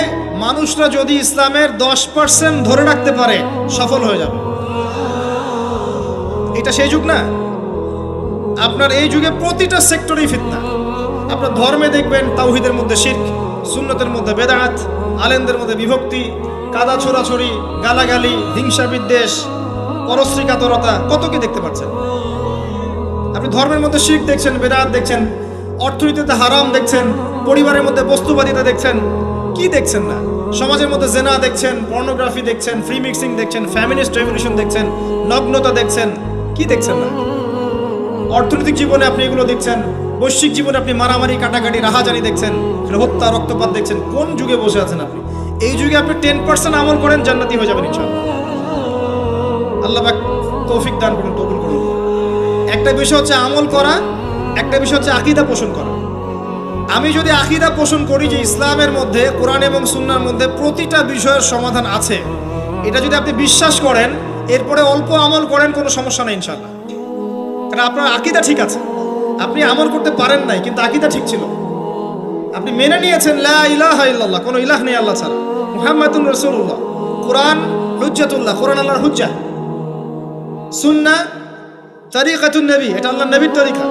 মানুষরা যদি ইসলামের 10% ধরে রাখতে পারে সফল হয়ে যাবে। এটা সেই যুগ না? আপনার এই যুগে প্রতিটা সেক্টরেই ফিতনা। আপনার ধর্মে দেখবেন তাওহীদের মধ্যে শিরক, সুন্নতের মধ্যে বেদাত, আলেমদের মধ্যে বিভক্তি, কাদা ছোড়াছড়ি, গালাগালি, হিংসা বিদ্বেষ, পরশ্রীকাতরতা, কত কি দেখতে পাচ্ছেন। আপনি ধর্মের মধ্যে শিরক দেখছেন, বেদাত দেখছেন, অর্থনীতিতে হারাম দেখছেন, পরিবারের মধ্যে বস্তুবাদিতা দেখছেন, কি দেখছেন না? সমাজের মধ্যে জেনা দেখছেন, পর্নোগ্রাফি দেখছেন, ফ্রি মিক্সিং দেখছেন, ফ্যামিনিস্ট রেভলিউশন দেখছেন, নগ্নতা দেখছেন, কি দেখছেন না? অর্থনৈতিক জীবনে আপনি এগুলো দেখছেন, বৈশ্বিক জীবনে আপনি মারামারি, কাটাকাটি, রাহাজানি দেখছেন, হত্যা, রক্তপাত দেখছেন। কোন যুগে বসে আছেন আপনি? এই যুগে আপনি 10% আমল করেন, জান্নাতি হয়ে যাবেন ইনশাআল্লাহ। আল্লাহ পাক তৌফিক দান করুন, কবুল করুন। একটা বিষয় হচ্ছে আমল করা, একটা বিষয় হচ্ছে আকীদা পোষণ করা। আমি যদি আকীদা পোষণ করি যে ইসলামের মধ্যে, কোরআন এবং সুন্নাহর মধ্যে প্রতিটা বিষয়ের সমাধান আছে, এটা যদি আপনি বিশ্বাস করেন, এরপরে অল্প আমল করেন, কোনো সমস্যা নেই ইনশাআল্লাহ। কারণ আপনার আকীদা ঠিক আছে। আপনি আমল করতে পারেন নাই, কিন্তু আকীদা ঠিক ছিল। আপনি মেনে নিয়েছেন লা ইলাহা ইল্লাল্লাহ, কোনো ইলাহ নেই আল্লাহ ছাড়া, মুহাম্মাদুর রাসূলুল্লাহ, কোরআন হুজ্জাতুল্লাহ, কোরআন আল্লাহর হুজ্জাহ, সুন্নাহ তরিকাতুন নবী, এটা আল্লাহর নবীর তরিকা।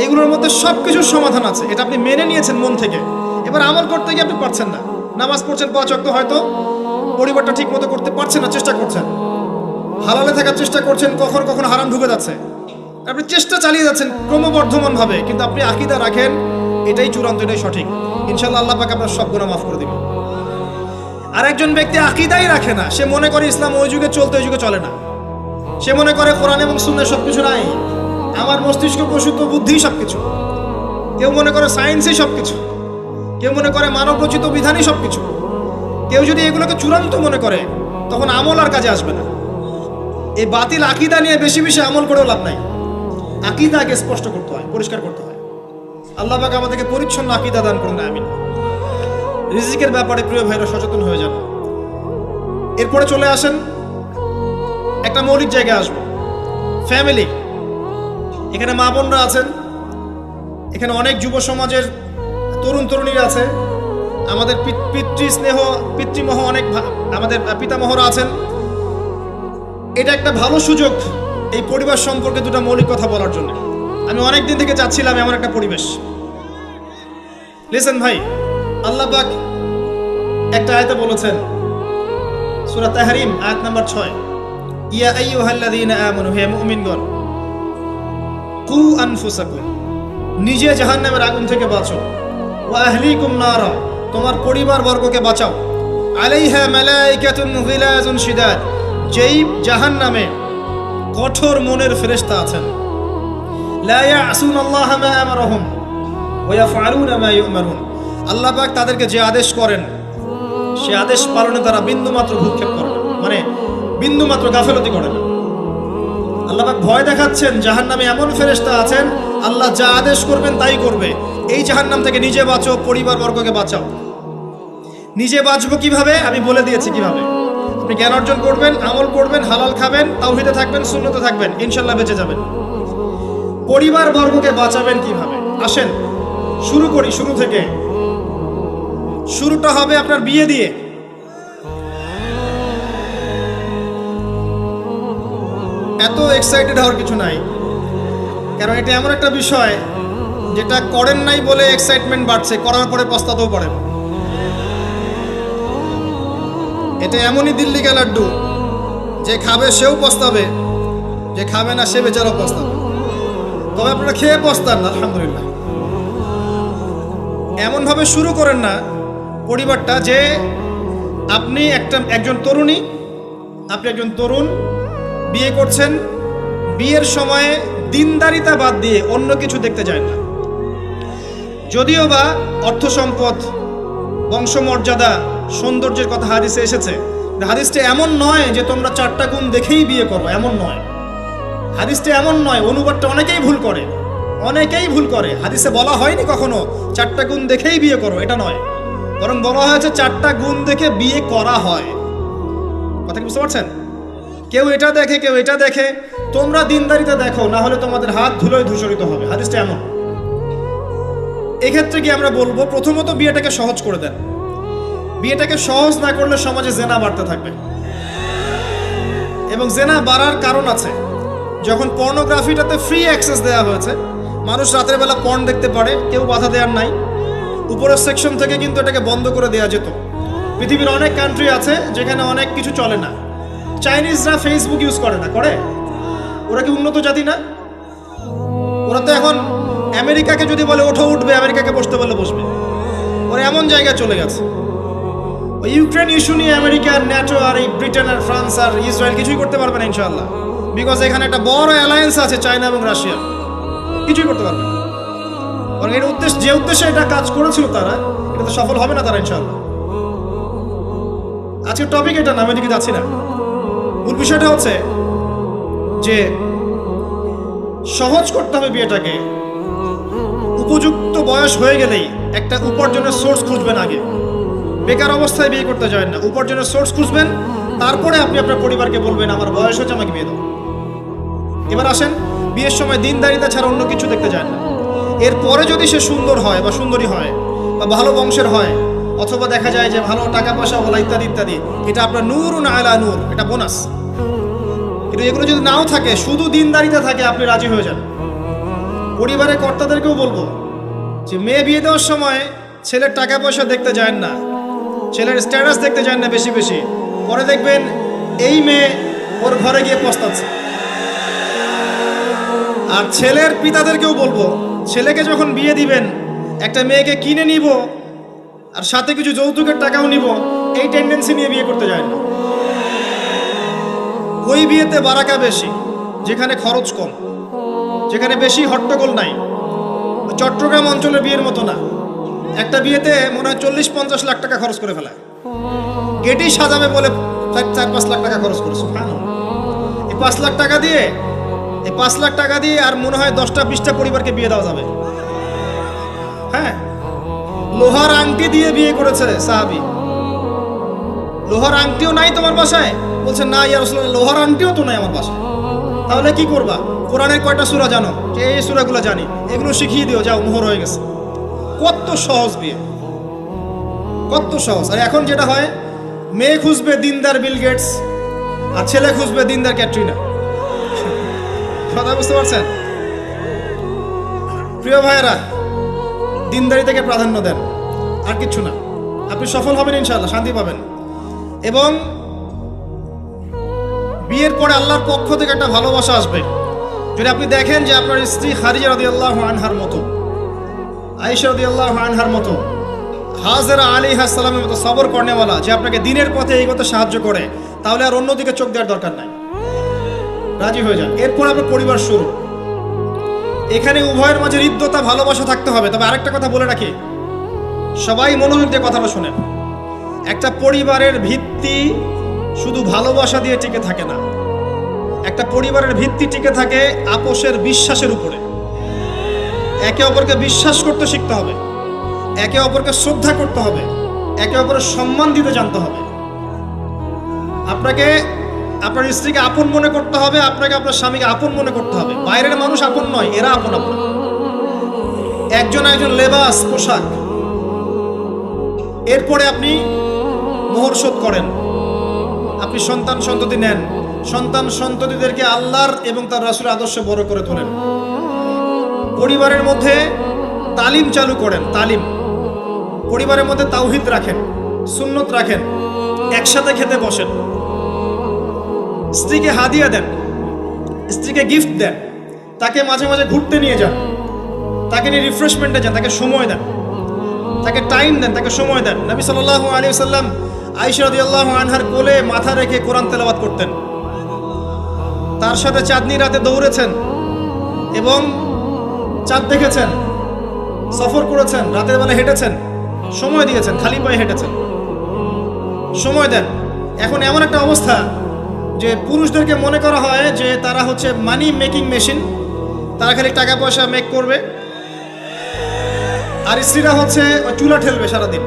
এগুলোর মধ্যে সব কিছুর সমাধান আছে, এটা আপনি মেনে নিয়েছেন মন থেকে। এবার আমল করতে গিয়ে আপনি পারছেন না। নামাজ পড়ছেন 5 ওয়াক্ত, হয়তো পরিবারটা ঠিক মতো করতে পারছেন না, চেষ্টা করছেন, হালালে থাকার চেষ্টা করছেন, কখনো কখনো হারাম ঢুকে যাচ্ছে, আপনি চেষ্টা চালিয়ে যাচ্ছেন ক্রমবর্ধমান ভাবে, কিন্তু আপনি আকীদা রাখেন এটাই চূড়ান্ত, এটাই সঠিক, ইনশাআল্লাহ আল্লাহ পাক আপনার সব গুনাহ মাফ করে দিবেন। আর একজন ব্যক্তি আকীদাই রাখে না, সে মনে করে ইসলাম ওই যুগে চলতে, ওই যুগে চলে না। সে মনে করে কোরআন এবং সুন্নাহ সবকিছু নাই, আমার মস্তিষ্ক প্রসূত বুদ্ধি সবকিছু। কেউ মনে করে সায়েন্সই সবকিছু, কেউ মনে করে মানব রচিত বিধানই সবকিছু। কেউ যদি এগুলোকে চূড়ান্ত মনে করে তখন আমল আর কাজে আসবে না। এই বাতিল আকীদা নিয়ে বেশি বেশি আমল করেও লাভ নাই। আকীদা আগে স্পষ্ট করতে হয়, পরিষ্কার করতে হয়। আল্লাহ পাক আমাদেরকে পরিচ্ছন্ন আকীদা দান করুন, আমিন। রিজিকের ব্যাপারে প্রিয় ভাইরা সচেতন হয়ে যান। এরপরে চলে আসেন একটা মৌলিক জায়গায় আসবো, ফ্যামিলি। এখানে মা বোনরা আছেন, এখানে অনেক যুব সমাজের তরুণ তরুণীরা আছে, আমাদের পিতৃস্নেহ পিতৃমহ অনেক আমাদের পিতামহরা আছেন। এটা একটা ভালো সুযোগ এই পরিবার সম্পর্কে দুটো মৌলিক কথা বলার জন্য। আমি অনেক দিন থেকে চাচ্ছিলাম এমন একটা পরিবেশ। লিসেন ভাই, আল্লাহ পাক একটা আয়াতে বলেছেন, সূরা তাহরিম আয়াত নাম্বার 6, ইয়া আইয়ুহাল্লাযীনা আমানু, হে মুমিনগণ, কু আনফুসাকুম, নিজে জাহান্নামের আগুন থেকে বাঁচো, ওয়া আহলিকুম নারা, তোমার পরিবার বর্গকে বাঁচাও, আলাইহা মালাইকাতুন গিলাজুন শিদাদ, যেই জাহান্নামে কঠোর মনের ফেরেশতা আছেন, লা ইয়াসুনাল্লাহা মা আমারহুম ওয়া ইয়াফআলুনা মা ইউমারুন, আল্লাহ পাক তাদেরকে যে আদেশ করেন সে আদেশ পালনে তারা বিন্দুমাত্র ভূক্ষেপ করে না, মানে বিন্দুমাত্র গাফেলতি করে না। আল্লাহ পাক ভয় দেখাচ্ছেন জাহান্নামে এমন ফেরেশতা আছেন, আল্লাহ যা আদেশ করবেন তাই করবে। এই জাহান্নাম থেকে নিজে বাঁচো, পরিবার বর্গকে বাঁচাও। নিজে বাঁচবো কিভাবে? আমি বলে দিয়েছি কিভাবে। আপনি জ্ঞান অর্জন করবেন, আমল করবেন, হালাল খাবেন, তাওহীদে থাকবেন, সুন্নতে থাকবেন, ইনশাআল্লাহ বেঁচে যাবেন। পরিবার বর্গকে বাঁচাবেন কিভাবে? আসেন শুরু করি শুরু থেকে। শুরুটা হবে আপনার বিয়ে দিয়ে। এত এক্সাইটেড হওয়ার কিছু নাই, কারণ এটা এমন একটা বিষয় যেটা করেন নাই বলে এক্সাইটমেন্ট বাড়ছে, করার পরে পস্তাতেও পারেন। এটা এমনই দিল্লি কা লাড্ডু, যে খাবে সেও পস্তাবে, যে খাবে না সে বেচারাও পস্তাবে। তবে আপনারা খেয়ে পস্তান না, আলহামদুলিল্লাহ। এমনভাবে শুরু করেন না পরিবারটা যে আপনি একজন তরুণী, আপনি একজন তরুণ বিয়ে করছেন, বিয়ের সময়ে দিনদারিতা বাদ দিয়ে অন্য কিছু দেখতে যায় না। যদিও বা অর্থ সম্পদ, বংশমর্যাদা, সৌন্দর্যের কথা হাদিসে এসেছে, হাদিসটা এমন নয় যে তোমরা 4টা গুণ দেখেই বিয়ে করো, এমন নয়। হাদিসটা এমন নয়, অনুবাদটা অনেকেই ভুল করে, অনেকেই ভুল করে। হাদিসে বলা হয়নি কখনো 4টা গুণ দেখেই বিয়ে করো, এটা নয়। বরং বলা হয়েছে 4টা গুণ দেখে বিয়ে করা হয়। কথা কি বুঝতে পারছেন? কেউ এটা দেখে, কেউ এটা দেখে। তোমরা দিনদারিতা দেখো, না হলে তোমাদের হাত ধুলোয় ধূসরিত হবে। হাদিসটা এমন। এক্ষেত্রে কি আমরা বলবো, প্রথমত বিয়েটাকে সহজ করে দেন। বিয়েটাকে সহজ না করলে সমাজে জেনা বাড়তে থাকবে, এবং জেনা বাড়ার কারণ আছে। যখন পর্নোগ্রাফিটাতে ফ্রি অ্যাক্সেস দেওয়া হয়েছে, মানুষ রাতের বেলা পর্ন দেখতে পারে, কেউ বাধা দেওয়ার নাই। উপরের সেকশন থেকে কিন্তু এটাকে বন্ধ করে দেওয়া যেত। পৃথিবীর অনেক কান্ট্রি আছে যেখানে অনেক কিছু চলে না। চাইনিজরা ফেসবুক ইউজ করে না, করে? ওরা কি উন্নত জাতি না? ওরা তো এখন আমেরিকাকে যদি বলে ওঠো উঠবে, আমেরিকাকে বসতে বলে বসবে। ওরা এমন জায়গায় চলে গেছে। ওই ইউক্রেন ইস্যু নিয়ে আমেরিকা, ন্যাটো আর এই ব্রিটেন আর ফ্রান্স আর ইসরায়েল কিছুই করতে পারবে না ইনশাআল্লাহ, বিকজ এখানে একটা বড় অ্যালায়েন্স আছে চায়না এবং রাশিয়া। কিছুই করতে পারবে না। কারণ এর উদ্দেশ্য, যে উদ্দেশ্যে এটা কাজ করেছিল তারা, এটা তো সফল হবে না তারা ইনশাআল্লাহ। আজকের টপিক এটা না, আমি এদিকে যাচ্ছি না। মূল বিষয়টা হচ্ছে যে সহজ করতে হবে বিয়েটাকে। উপযুক্ত বয়স হয়ে গেলেই একটা উপার্জনের সোর্স খুঁজবেন আগে। বেকার অবস্থায় বিয়ে করতে যাবেন না, উপার্জনের সোর্স খুঁজবেন। তারপরে আপনি আপনার পরিবারকে বলবেন আমার বয়স হচ্ছে, আমাকে বিয়ে দাও। এবার আসেন, বিয়ের সময় দিনদারিতা ছাড়া অন্য কিছু দেখতে যায় না। এরপরে যদি সে সুন্দর হয় বা সুন্দরী হয় বা ভালো বংশের হয়, অথবা দেখা যায় যে ভালো টাকা পয়সা বলা ইত্যাদি ইত্যাদি, এটা আপনার নূরুন আলা নূর, এটা বোনাস। কিন্তু এগুলো যদি নাও থাকে, শুধু দিনদারিতা থাকে, আপনি রাজি হয়ে যান। পরিবারের কর্তাদেরকেও বলবো যে মেয়ে বিয়ে দেওয়ার সময় ছেলের টাকা পয়সা দেখতে যায় না, ছেলের স্ট্যাটাস দেখতে যায় না বেশি বেশি। পরে দেখবেন এই মেয়ে ওর ঘরে গিয়ে পস্তাচ্ছে। আর ছেলের পিতাদেরকেও বলবো, ছেলেকে যখন বিয়ে দিবেন, একটা মেয়েকে কিনে নিব আর সাথে কিছু যৌতুকের টাকাও নিব, এই টেন্ডেন্সি নিয়ে বিয়ে করতে যায় না। ওই বিয়েতে বারাকা বেশি, যেখানে খরচ কম, যেখানে বেশি হট্টগোল নাই। চট্টগ্রাম অঞ্চলের বিয়ের মতো না। একটা বিয়েতে মনে হয় 40-50 লাখ টাকা খরচ করে ফেলায়। গেটই সাজাবে বলে 4-5 লাখ টাকা খরচ করেছে। এই 5 লাখ টাকা দিয়ে, এই 5 লাখ টাকা দিয়ে আর মনে হয় 10টা-20টা পরিবারকে বিয়ে দেওয়া যাবে। হ্যাঁ, লোহার আংটি দিয়ে বিয়ে করেছে সাহাবী। লোহার আংটিও নাই তোমার বাসায়? বলছে না ইয়া রাসূলুল্লাহ, লোহার আংটিও তো নাই আমার বাসায়। তাহলে কি করবা? কোরআনের কয়টা সূরা জানো? যে এই সূরাগুলো জানি, এগুলো শিখিয়ে দিও, যাও, মোহর হয়ে গেছে। কত সহজ বিয়ে, কত সহজ। আর এখন যেটা হয়, মেয়ে খুঁজবে দিনদার বিল গেটস, আর ছেলে খুঁজবে দিনদার ক্যাটরিনা। কথা বুঝতে পারছেন? প্রিয় ভাইয়েরা, দিনদারিতাকে প্রাধান্য দেন, আর কিচ্ছু না। আপনি সফল হবেন ইনশাআল্লাহ, শান্তি পাবেন। এবং বিয়ের পরে আল্লাহর পক্ষ থেকে একটা ভালোবাসা আসবে। যদি আপনি দেখেন যে আপনার স্ত্রী খাদিজা রাদিয়াল্লাহু আনহার মতো, আয়েশা রাদিয়াল্লাহু আনহার মতো, হাজেরা আলাইহিস সালামের মতো সবর করেনেওয়ালা, যে আপনাকে দিনের পথে এগোতে সাহায্য করে, তাহলে আর অন্যদিকে চোখ দেওয়ার দরকার নাই, রাজি হয়ে যান। এরপর আপনার পরিবার শুরু। এখানে উভয়ের মাঝে হৃদ্যতা, ভালোবাসা থাকতে হবে। তবে আরেকটা কথা বলে রাখি, সবাই মনোযোগ দিয়ে কথাটা শোনেন। একটা পরিবারের ভিত্তি শুধু ভালোবাসা দিয়ে টিকে থাকে না। একটা পরিবারের ভিত্তি টিকে থাকে আপোষের বিশ্বাসের উপরে। একে অপরকে বিশ্বাস করতে শিখতে হবে, একে অপরকে শ্রদ্ধা করতে হবে, একে অপরের সম্মান দিতে জানতে হবে। আপনাকে আপনার স্ত্রীকে আপন মনে করতে হবে, আপনাকে আপনার স্বামীকে আপন মনে করতে হবে। বাইরের মানুষ আপন নয়, এরা আপন আপনার। একজন লেবাস, পোশাক। এরপরে আপনি মোহর শোধ করেন, আপনি সন্তান সন্ততি নেন, সন্তান সন্ততিদেরকে আল্লাহর এবং তার রাসূলের আদর্শে বড় করে তোলেন। পরিবারের মধ্যে তালিম চালু করেন, তালিম। পরিবারের মধ্যে তাওহীদ রাখেন, সুন্নত রাখেন, একসাথে খেতে বসেন। স্ত্রীকে হাদিয়া দেন, স্ত্রীকে গিফট দেন, তাকে মাঝে মাঝে ঘুরতে নিয়ে যান, তাকে নিয়ে রিফ্রেশমেন্টে যান, তাকে সময় দেন, তাকে টাইম দেন, তাকে সময় দেন। নবী সাল্লাল্লাহু আলাইহি ওয়াসাল্লাম আয়েশা রাদিয়াল্লাহু আনহার কোলে মাথা রেখে কোরআন তেলাওয়াত করতেন। তার সাথে চাঁদনি রাতে দৌড়েছেন এবং চাঁদ দেখেছেন, সফর করেছেন, রাতের বেলা হেঁটেছেন, সময় দিয়েছেন, খালি পায়ে হেঁটেছেন। সময় দেন। এখন এমন একটা অবস্থা যে পুরুষদেরকে মনে করা হয় যে তারা হচ্ছে মানি মেকিং মেশিন, তারা খালি টাকা পয়সা মেক করবে, আর স্ত্রীরা হচ্ছে চুলা ঠেলবে সারাদিন।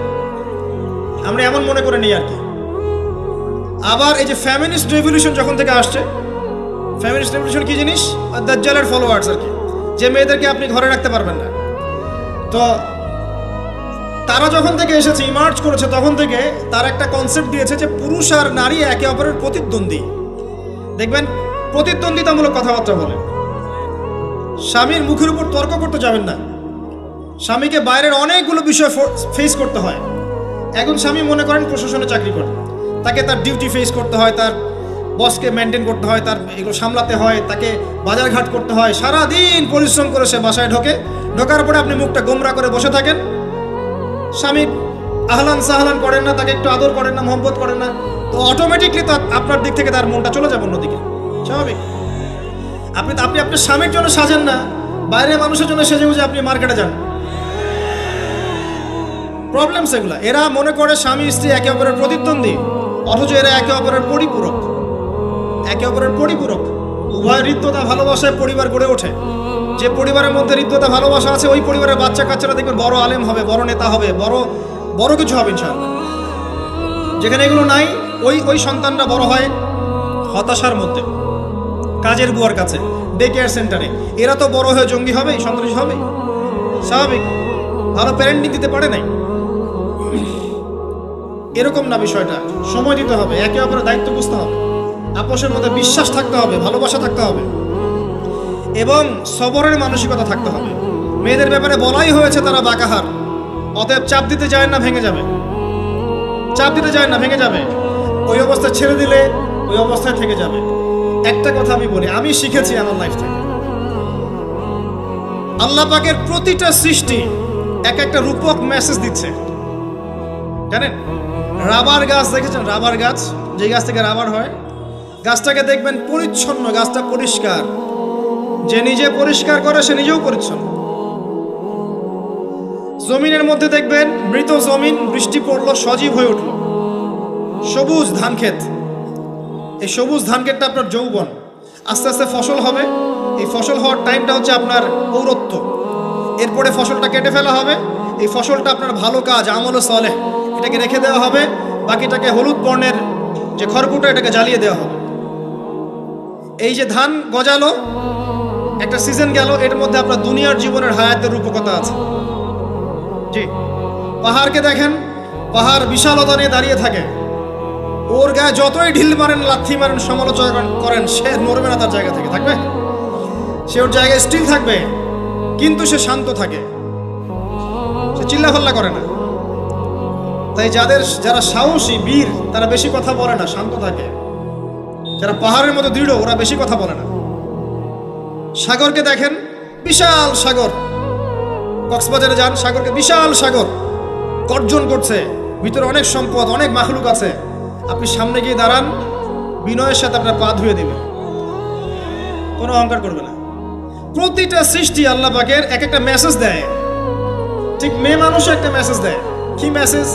আমরা এমন মনে করে নিই আর কি। আবার এই যে ফ্যামিনিস্ট রেভলিউশন যখন থেকে আসছে, ফ্যামিনিস্ট রেভলিউশন কি জিনিস? দাজ্জালের ফলোয়ার্স আর কি, যে মেয়েদেরকে আপনি ঘরে রাখতে পারবেন না। তো তারা যখন থেকে এসেছে, ইমার্জ করেছে, তখন থেকে তার একটা কনসেপ্ট দিয়েছে যে পুরুষ আর নারী একে অপরের প্রতিদ্বন্দ্বী। দেখবেন প্রতিদ্বন্দ্বিতামূলক কথাবার্তা বলে। স্বামীর মুখের উপর তর্ক করতে যাবেন না। স্বামীকে বাইরের অনেকগুলো বিষয় ফেস করতে হয়। একজন স্বামী মনে করেন প্রশাসনে চাকরি করে, তাকে তার ডিউটি ফেস করতে হয়, তার বসকে মেনটেন করতে হয়, তার এগুলো সামলাতে হয়, তাকে বাজারঘাট করতে হয়, সারাদিন পরিশ্রম করে সে বাসায় ঢোকার পরে আপনি মুখটা গোমরা করে বসে থাকেন। স্বামী আহলান সাহলান করেন না, তাকে একটু আদর করেন না, মহব্বত করেন না, তো অটোমেটিকলি তো আপনার দিক থেকে তার মনটা চলে যাবে অন্যদিকে। স্বাভাবিক। আপনি আপনার স্বামীর জন্য সাজেন না, বাইরের মানুষের জন্য সেজে বুঝে আপনি মার্কেটে যান। প্রবলেম সেগুলা। এরা মনে করে স্বামী স্ত্রী একে অপরের প্রতিদ্বন্দ্বী, অথচ এরা একে অপরের পরিপূরক। একে অপরের পরিপূরক। উভয় হৃদ্যতা ভালোবাসায় পরিবার গড়ে ওঠে। যে পরিবারের মধ্যে হৃদ্যতা ভালোবাসা আছে, ওই পরিবারের বাচ্চা কাচ্চারা দেখবেন বড় আলেম হবে, বড় নেতা হবে, বড় কিছু হবে ইনশাআল্লাহ। যেখানে এগুলো নাই, ওই সন্তানরা বড় হয় হতাশার মধ্যে, কাজের বুয়ার কাছে, ডে কেয়ার সেন্টারে। এরা তো বড় হয়ে জঙ্গি হবে, সন্ত্রাসী হবে, স্বাভাবিক। ভালো প্যারেন্টিং দিতে পারে নাই। এরকম না বিষয়টা। সময় দিতে হবে, একে অপরের দায়িত্ব বুঝতে হবে, আপোষের মধ্যে বিশ্বাস থাকতে হবে, ভালোবাসা থাকতে হবে এবং সবরের মানসিকতা থাকতে হবে। মেয়েদের ব্যাপারে বলাই হয়েছে তারা বাঁকাহার, অতএব চাপ দিতে যায় না, ভেঙে যাবে। চাপ দিতে যায় না, ভেঙে যাবে। ওই অবস্থায় ছেড়ে দিলে ওই অবস্থায় থেকে যাবে। একটা কথা আমি বলি, আমি শিখেছি আমার লাইফ থেকে, আল্লাহ পাকের প্রতিটা সৃষ্টি এক একটা রূপক মেসেজ দিচ্ছে। জানেন, রাবার গাছ দেখেছেন? রাবার গাছ, যে গাছ থেকে রাবার হয়, গাছটাকে দেখবেন পরিচ্ছন্ন, গাছটা পরিষ্কার। যে নিজে পরিষ্কার করে সে নিজেও পরিচ্ছন্ন। জমিনের মধ্যে দেখবেন মৃত জমিন, বৃষ্টি পড়লো, সজীব হয়ে উঠলো, সবুজ ধান ক্ষেত। এই সবুজ ধান ক্ষেতটা আপনার যৌবন, আস্তে আস্তে ফসল হবে। এই ফসল হওয়ার টাইমটা হচ্ছে আপনার পৌরত্ব। এরপরে ফসলটা কেটে ফেলা হবে। এই ফসলটা আপনার ভালো কাজ, আমল সালেহ, এটাকে রেখে দেওয়া হবে। বাকিটাকে হলুদ বর্ণের যে খড়কুটো, এটাকে জ্বালিয়ে দেওয়া হবে। এই যে ধান গজালো, একটা সিজন গেল, এর মধ্যে আপনার দুনিয়ার জীবনের হায়াতের রূপকতা আছে। জি, পাহাড়কে দেখেন, পাহাড় বিশালতা নিয়ে দাঁড়িয়ে থাকে। ওর গায়ে যতই ঢিল মারেন, লাথি মারেন, সমালোচনা করেন, সে নড়বে না তার জায়গা থেকে। থাকবে, সে ওর জায়গায় স্টিল থাকবে, কিন্তু সে শান্ত থাকে, সে চিল্লাফাল্লা করে না। তাই যারা সাহসী, বীর, তারা বেশি কথা বলে না, শান্ত থাকে। যারা পাহাড়ের মতো দৃঢ়, ওরা বেশি কথা বলে না। সাগরকে দেখেন, বিশাল সাগর। কক্সবাজারে যান, সাগরকে বিশাল সাগর গর্জন করছে, ভিতরে অনেক সম্পদ, অনেক মাখলুক আছে। আপনি সামনে গিয়ে দাঁড়ান, বিনয়ের সাথে আপনার পা ধুয়ে দেবে, কোনো অহংকার করবে না। প্রতিটা সৃষ্টি আল্লাহ পাকের এক একটা মেসেজ দেয়। ঠিক মেয়ে মানুষও একটা মেসেজ দেয়। কি মেসেজ?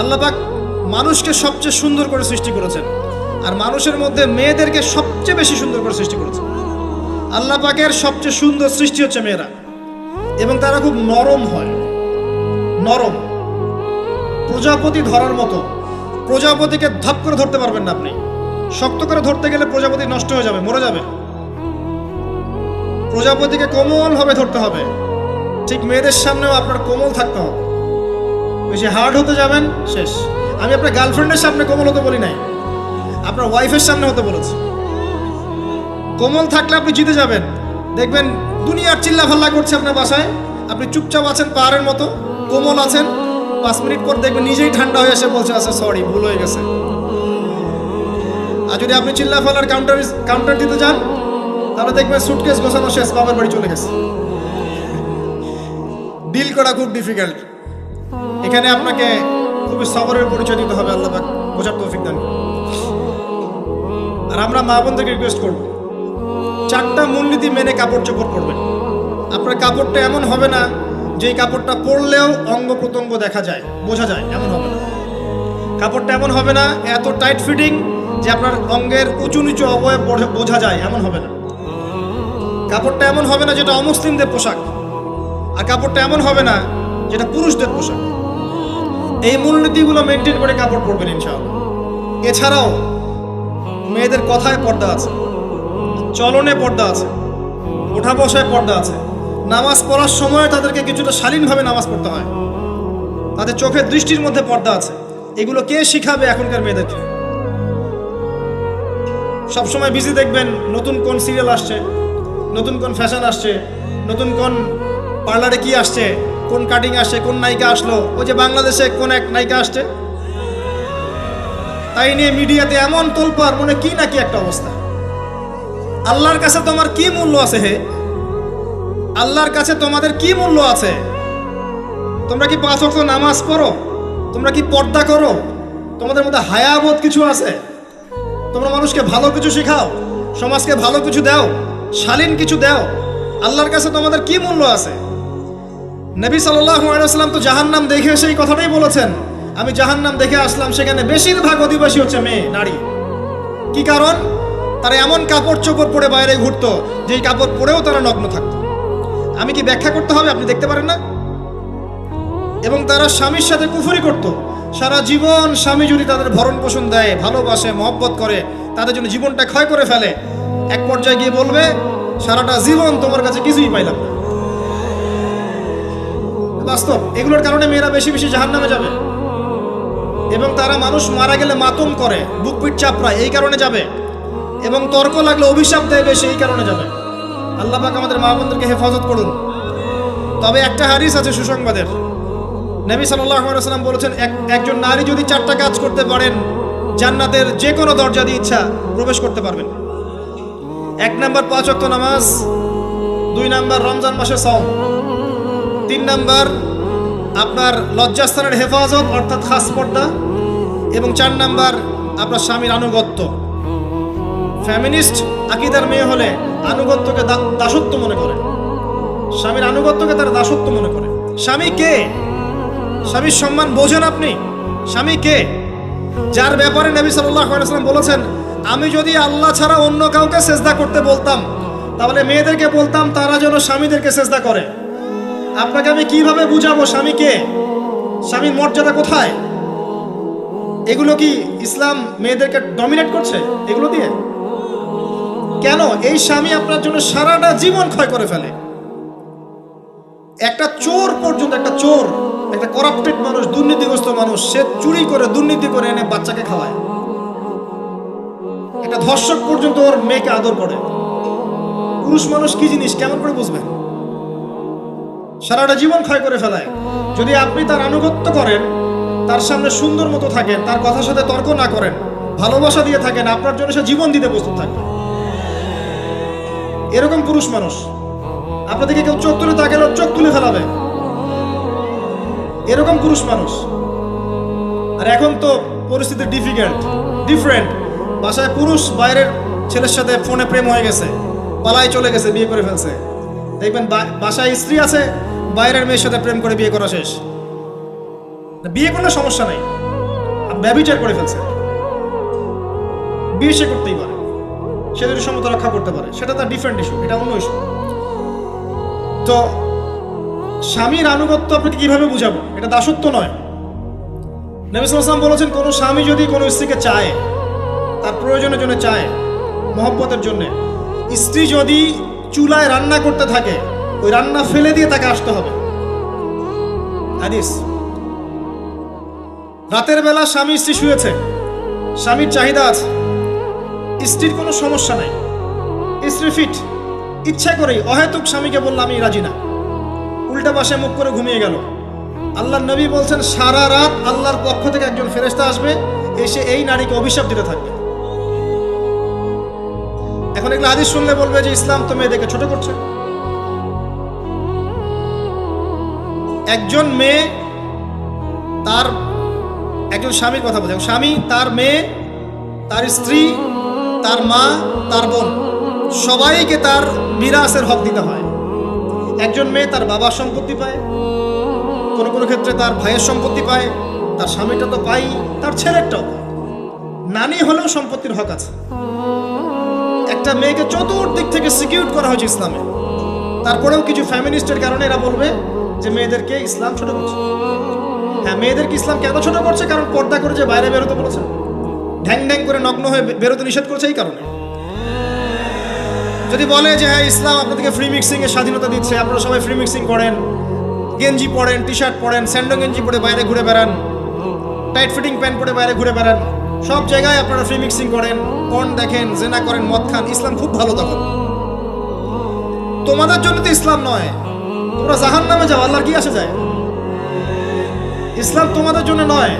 আল্লাহ পাক মানুষকে সবচেয়ে সুন্দর করে সৃষ্টি করেছেন, আর মানুষের মধ্যে মেয়েদেরকে সবচেয়ে বেশি সুন্দর করে সৃষ্টি করেছেন। আল্লাহ পাকের সবচেয়ে সুন্দর সৃষ্টি হচ্ছে মেয়েরা, এবং তারা খুব নরম হয়, নরম, প্রজাপতি ধরার মতো। প্রজাপতিকে ধাপ করে ধরতে পারবেন না আপনি। শক্ত করে ধরতে গেলে প্রজাপতি নষ্ট হয়ে যাবে, মরে যাবে। প্রজাপতিকে কোমলভাবে ধরতে হবে। ঠিক মেয়েদের সামনেও আপনার কোমল থাকতে হবে। বেশি হার্ড হতে যাবেন, শেষ। আমি আপনার গার্লফ্রেন্ডের সামনে কোমল হতে বলি নাই, আপনার ওয়াইফের সামনে হতে বলেছি। কোমল থাকলে আপনি জিতে যাবেন। দেখবেন দুনিয়ার চিল্লা ফাল্লা করছে আপনার বাসায়, আপনি চুপচাপ আছেন পাহাড়ের মতো, কোমল আছেন। 5 মিনিট পর দেখবেন নিজেই ঠান্ডা হয়ে এসে বলছে আচ্ছা সরি, ভুল হয়ে গেছে। আর যদি আপনি চিল্লা ফাল্লার কাউন্টার দিতে যান, তাহলে দেখবেন সুটকেস গোছানো শেষ, বাবার বাড়ি চলে গেছে। ডিল করা খুব ডিফিকাল্ট। এখানে আপনাকে খুবই সবরের পরিচয় দিতে হবে। আল্লাহ পাক বোঝার তৌফিক দান করুন। আর আমরা মা বোনদেরকে রিকোয়েস্ট করব, 4টা মূলনীতি মেনে কাপড় চোপড় পরবেন। আপনার কাপড়টা এমন হবে না যে কাপড়টা পরলেও অঙ্গ প্রত্যঙ্গ দেখা যায়, বোঝা যায়, এমন হবে না। কাপড়টা এমন হবে না এত টাইট ফিটিং যে আপনার অঙ্গের উঁচু নিচু অবয়ব বোঝা যায়, এমন হবে না। কাপড়টা এমন হবে না যেটা অমুসলিমদের পোশাক, আর কাপড়টা এমন হবে না যেটা পুরুষদের পোশাক। এই মূলনীতিগুলো মেনটেন করে কাপড় পরবেন ইনশাআল্লাহ। এছাড়াও মেয়েদের কথায় পর্দা আছে, চলনে পর্দা আছে, ওঠা বসায় পর্দা আছে। নামাজ পড়ার সময় তাদেরকে কিছুটা শালীনভাবে নামাজ পড়তে হয়। তাদের চোখের দৃষ্টির মধ্যে পর্দা আছে। এগুলো কে শিখাবে এখনকার মেয়েদেরকে? সবসময় বিজি দেখবেন নতুন কোন সিরিয়াল আসছে, নতুন কোন ফ্যাশন আসছে, নতুন কোন পার্লারে কি আসছে, কোন কাটিং আসছে, কোন নায়িকা আসলো। ওই যে বাংলাদেশে কোন এক নায়িকা আসছে, তাই নিয়ে মিডিয়াতে এমন তোলপাড়, মনে কি নাকি একটা অবস্থা। আল্লাহর কাছে তোমার কি মূল্য আছে? হে আল্লাহর কাছে তোমাদের কি মূল্য আছে? তোমরা কি 5 ওয়াক্ত নামাজ পড়ো? তোমরা কি পর্দা করো? তোমাদের মধ্যে হায়াবোধ কিছু আছে? তোমরা মানুষকে ভালো কিছু শেখাও, সমাজকে ভালো কিছু দাও, শালীন কিছু দাও। আল্লাহর কাছে তোমাদের কি মূল্য আছে? নবী সাল্লাল্লাহু আলাইহি ওয়াসাল্লাম তো জাহান্নাম দেখে এসে এই কথাটাই বলেছেন, আমি জাহান্নাম দেখে আসলাম, সেখানে বেশিরভাগ অধিবাসী হচ্ছে মেয়ে, নারী। কি কারণ? তারা এমন কাপড় চোপড় পরে বাইরে ঘুরতো যেই কাপড় পরেও তারা নগ্ন থাকতো। আমি কি ব্যাখ্যা করতে হবে? আপনি দেখতে পারেন না? এবং তারা স্বামীর সাথে কুফরি করত। সারা জীবন স্বামী যদি তাদের ভরণ পোষণ দেয়, ভালোবাসে, মহব্বত করে, তাদের জন্য জীবনটা ক্ষয় করে ফেলে, এক পর্যায়ে গিয়ে বলবে সারাটা জীবন তোমার কাছে কিছুই পাইলাম না। বাস্তব। এগুলোর কারণে মেয়েরা বেশি বেশি জাহান্নামে যাবে। এবং তারা মানুষ মারা গেলে মাতম করে, বুক পিঠ চাপড়ায়, এই কারণে যাবে। এবং তর্ক লাগলে অভিশাপ দেয় বেশি, এই কারণে যাবে। আল্লাহ পাক আমাদের মা বোনদেরকে হেফাজত করুন। তবে একটা হাদিস আছে সুসংবাদের। নবী সাল্লাল্লাহু আলাইহি ওয়াসাল্লাম বলেছেন, একজন নারী যদি 4টা কাজ করতে পারেন, জান্নাতের যে কোনো দরজা দিয়ে ইচ্ছা প্রবেশ করতে পারবেন। 1 নাম্বার 5 ওয়াক্ত নামাজ, 2 নাম্বার রমজান মাসে সওম, 3 নাম্বার আপনার লজ্জাস্থানের হেফাজত অর্থাৎ খাস পর্দা, এবং 4 নাম্বার আপনার স্বামীর আনুগত্য। ফ্যামিনিস্ট আকীদার মেয়ে হলে আনুগত্যকে দাসত্ব মনে করে, স্বামীর আনুগত্যকে তার দাসত্ব মনে করে। স্বামী কে? স্বামীর সম্মান বোঝেন আপনি? স্বামী কে? যার ব্যাপারে নবী সাল্লাল্লাহু আলাইহি ওয়াসাল্লাম বলেছেন, আমি যদি আল্লাহ ছাড়া অন্য কাউকে সেজদা করতে বলতাম, তাহলে মেয়েদেরকে বলতাম তারা যেন স্বামীদেরকে সেজদা করে। আপনাকে আমি কিভাবে বুঝাবো স্বামী কে, স্বামীর মর্যাদা কোথায়? এগুলো কি ইসলাম মেয়েদেরকে ডমিনেট করছে এগুলো দিয়ে? কেন? এই স্বামী আপনার জন্য সারাটা জীবন ক্ষয় করে ফেলে। একটা চোর পর্যন্ত, একটা চোর, একটা করাপ্টেড মানুষ, দুর্নীতিগ্রস্ত মানুষ, সে চুরি করে, দুর্নীতি করে এনে বাচ্চাকে খাওয়ায়। একটা ধর্ষক পর্যন্ত ওর মেয়েকে আদর করে। পুরুষ মানুষ কি জিনিস কেমন করে বুঝবেন? সারাটা জীবন ক্ষয় করে ফেলায়। যদি আপনি তার আনুগত্য করেন, তার সামনে সুন্দর মতো থাকেন, তার কথার সাথে তর্ক না করেন, ভালোবাসা দিয়ে থাকেন, আপনার জন্য সে জীবন দিতে প্রস্তুত থাকবে। এরকম পুরুষ মানুষ। আপনাদেরকে কেউ চোখ তুলে তাকালে চোখ তুলে ফেলাবে, এরকম পুরুষ মানুষ। আর এখন তো পরিস্থিতি ডিফারেন্ট। বাসায় পুরুষ বাইরের ছেলের সাথে ফোনে প্রেম হয়ে গেছে, পালায় চলে গেছে, বিয়ে করে ফেলছে। দেখবেন বাসায় স্ত্রী আছে, বাইরের মেয়ের সাথে প্রেম করে বিয়ে করা শেষ। বিয়ে করলে সমস্যা নাই, ব্যভিচার করে ফেলছে। বিয়ে সে করতেই পারে, সে যদি সমতা রক্ষা করতে পারে, সেটা তার ডিফারেন্ট ইস্যু, এটা অন্য ইস্যু। তো স্বামীর আনুগত্য আপনাকে কিভাবে বুঝাবো? এটা দাসত্ব নয়। নবী সাল্লাল্লাহু আলাইহি ওয়াসাল্লাম বলেছেন, কোনো স্বামী যদি কোনো স্ত্রীকে চায়, তার প্রয়োজনের জন্য চায়, মহব্বতের জন্য, স্ত্রী যদি চুলায় রান্না করতে থাকে, ওই রান্না ফেলে দিয়ে তাকে আসতে হবে। হাদিস। রাতের বেলা স্বামী স্ত্রী শুয়েছে, স্বামীর চাহিদা আছে, স্ত্রীর কোনো সমস্যা নাই, স্ত্রী ফিট, ইচ্ছা করেই অহেতুক স্বামীকে বলল আমি রাজি না, উল্টা পাশে মুখ করে ঘুমিয়ে গেল। আল্লাহর নবী বলছেন, সারা রাত আল্লাহর পক্ষ থেকে একজন ফেরেশতা আসবে, এসে এই নারীকে অভিশাপ দিতে থাকবে। এখন এগুলো হাদিস শুনলে বলবে যে ইসলাম তো মেয়েদেরকে ছোট করছে। একজন মেয়ে তার, একজন স্বামীর কথা বলছে, স্বামী তার মেয়ে, তার স্ত্রী, তার মা, তার বোন, সবাইকে তার মিরাসের হক দিতে হয়। একজন মেয়ে তার বাবার সম্পত্তি পায়, কোনো কোনো ক্ষেত্রে তার ভাইয়ের সম্পত্তি পায়, তার স্বামীটা তো পাই, তার ছেলেরটাও পায়, নানি হলেও সম্পত্তির হক আছে। একটা মেয়েকে চতুর্দিক থেকে সিকিউর করা হয়েছে ইসলামে। তারপরেও কিছু ফ্যামিনিস্টের কারণে এরা বলবে যে মেয়েদেরকে ইসলাম ছোট করছে। হ্যাঁ, মেয়েদেরকে ইসলাম কেন ছোট করছে? কারণ পর্দা করে যে বাইরে বেরোতে বলেছে, ঢ্যাং ঢ্যাং করে নগ্ন হয়ে বেরোতে নিষেধ করেছে, এই কারণে। যদি বলে যে হ্যাঁ ইসলাম আপনাদেরকে ফ্রি মিক্সিং এর স্বাধীনতা দিচ্ছে, আপনারা সবাই ফ্রি মিক্সিং করেন, গেঞ্জি পরেন, টি শার্ট পরেন, স্যান্ডো গেঞ্জি পরে বাইরে ঘুরে বেড়ান, টাইট ফিটিং প্যান্ট পরে বাইরে ঘুরে বেড়ান, সব জায়গায় আপনারা ফ্রি মিক্সিং করেন, পর্ন দেখেন, জেনা করেন, মদ খান, ইসলাম খুব ভালো। তখন তোমাদের জন্য তো ইসলাম নয়, তোমরা জাহান্নামে যাও, আল্লাহর কি আসে যায়? ইসলাম তোমাদের জন্য নয়,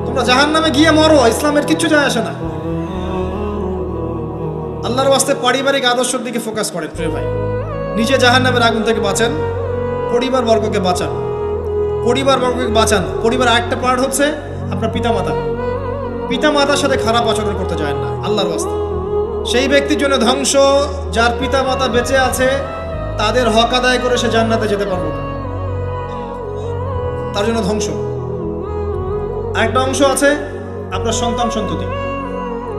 তোমরা জাহান্নামে গিয়ে মরো, ইসলামের কিচ্ছু যায় আসে না। আল্লাহর ওয়াস্তে পারিবারিক আদর্শের দিকে ফোকাস করেন প্রিয় ভাই। নিজে জাহান্নামের আগুন থেকে বাঁচান, পরিবার বর্গকে বাঁচান, পরিবার বর্গকে বাঁচান। পরিবার আরেকটা পার্ট হচ্ছে আপনার পিতামাতা। পিতামাতার সাথে খারাপ আচরণ করতে যায় না আল্লাহর ওয়াস্তে। সেই ব্যক্তির জন্য ধ্বংস যার পিতামাতা বেঁচে আছে, তাদের হক আদায় করে সে জান্নাতে যেতে পারবে না, তার জন্য ধ্বংস। আরেকটা অংশ আছে আপনার সন্তান সন্ততি।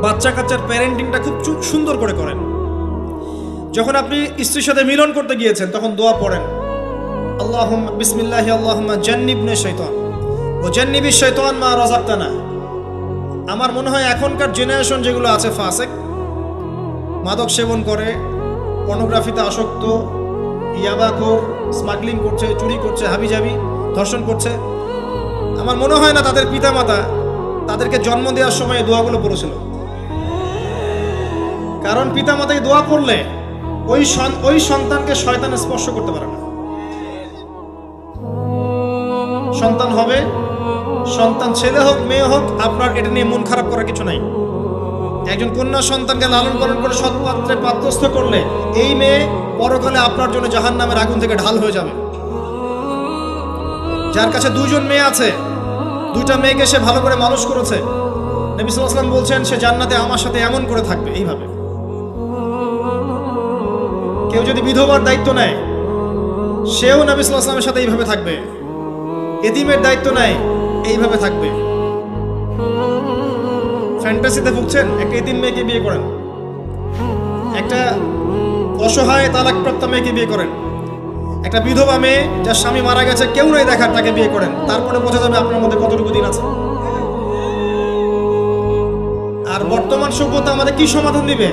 বাচ্চা কাচ্চার প্যারেন্টিংটা খুব সুন্দর করে করেন। যখন আপনি স্ত্রীর সাথে মিলন করতে গিয়েছেন, তখন দোয়া পড়েন, আল্লাহুম্মা বিসমিল্লাহি আল্লাহুম্মা জান্নিবনা শাইতান ওয়া জান্নিবিশ শাইতান মা রাযাকতানা। আমার মনে হয় এখনকার জেনারেশন যেগুলো আছে ফাসেক, মাদক সেবন করে, পর্নোগ্রাফিতে আসক্ত, ইয়াবাখোর, স্মাগলিং করছে, চুরি করছে, হাবিজাবি, ধর্ষণ করছে, আমার মনে হয় না তাদের পিতামাতা তাদেরকে জন্ম দেওয়ার সময় এই দোয়াগুলো পড়েছিল। কারণ পিতামাতাকে দোয়া পড়লে ওই সন্তানকে শয়তান স্পর্শ করতে পারে না। সন্তান হবে, সন্তান ছেলে হোক মেয়ে হোক, আপনার এটা নিয়ে মন খারাপ করার কিছু নাই। একজন কন্যা সন্তানকে লালন পালন করে সৎ পাত্রে পাত্রস্থ করলে এই মেয়ে পরকালে আপনার জন্য জাহান্নামের আগুন থেকে ঢাল হয়ে যাবে। যার কাছে দুইজন মেয়ে আছে, দুইটা মেয়েকে সে ভালো করে মানুষ করেছে, নবী সাল্লাল্লাহু আলাইহি ওয়াসাল্লাম বলছেন সে জান্নাতে আমার সাথে এমন করে থাকবে। এইভাবে কেউ যদি বিধবার দায়িত্ব নেয়, সেও নবী সাল্লাল্লাহু আলাইহি ওয়াসাল্লামের সাথে এইভাবে থাকবে। এতিমের দায়িত্ব নেয়, এইভাবে থাকবে। ফ্যান্টাসিতে ভুগছেন, একটা এতিম মেয়েকে বিয়ে করেন, একটা অসহায় তালাকপ্রাপ্ত মেয়েকে বিয়ে করেন, একটা বিধবা মেয়ে যার স্বামী মারা গেছে, কেউ নাই দেখার, তাকে বিয়ে করেন, তারপরে বোঝা যাবে আপনার মধ্যে কতটুকু দিন আছে। আর বর্তমান সভ্যতা আমাদের কি সমাধান দিবে?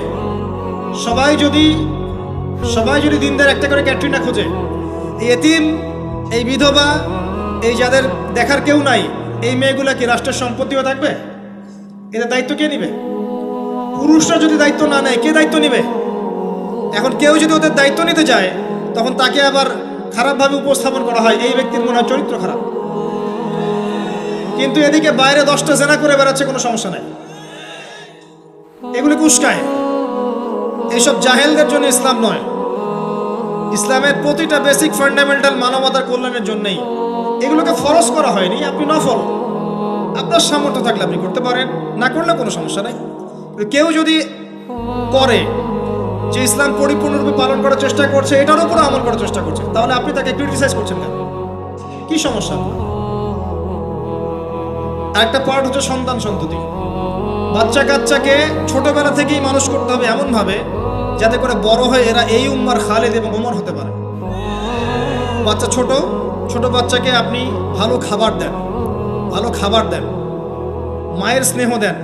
সবাই যদি দিনদার একটা করে ক্যাটরিনা খোঁজে, এই এতিম, এই বিধবা, এই যাদের দেখার কেউ নাই, এই মেয়েগুলা কি রাষ্ট্রের সম্পত্তি হয়ে থাকবে? এদের দায়িত্ব কে নিবে? পুরুষরা যদি দায়িত্ব না নেয়, কে দায়িত্ব নিবে? এখন কেউ যদি ওদের দায়িত্ব নিতে যায়, তখন তাকে আবার খারাপভাবে উপস্থাপন করা হয়, এই ব্যক্তির মনে হয় চরিত্র খারাপ। কিন্তু এদিকে বাইরে 10টা জেনা করে বেড়াচ্ছে, কোনো সমস্যা নাই, এগুলো উস্কায়। এইসব জাহেলদের জন্য ইসলাম নয়। ইসলামের প্রতিটা বেসিক ফান্ডামেন্টাল মানবতার কল্যাণের জন্যই। এগুলোকে ফরজ করা হয়নি, আপনি নফল, আপনার সামর্থ্য থাকলে আপনি করতে পারেন, না করলে কোনো সমস্যা নাই। কেউ যদি করে যে ইসলাম পরিপূর্ণরূপে পালন করার চেষ্টা করছে, এটার উপরে আমল করার চেষ্টা করছে, তাহলে আপনি তাকে ক্রিটিসাইজ করছেন কেন? কি সমস্যা? একটা পার্ট হচ্ছে সন্তান সন্ততি। বাচ্চা কাচ্চাকে ছোটবেলা থেকেই মানুষ করতে হবে এমনভাবে যাতে করে বড় হয়ে এরা এই উম্মার খালিদ এবং ওমর হতে পারে। বাচ্চা ছোট বাচ্চাকে আপনি ভালো খাবার দেন, মায়ের স্নেহ দেন,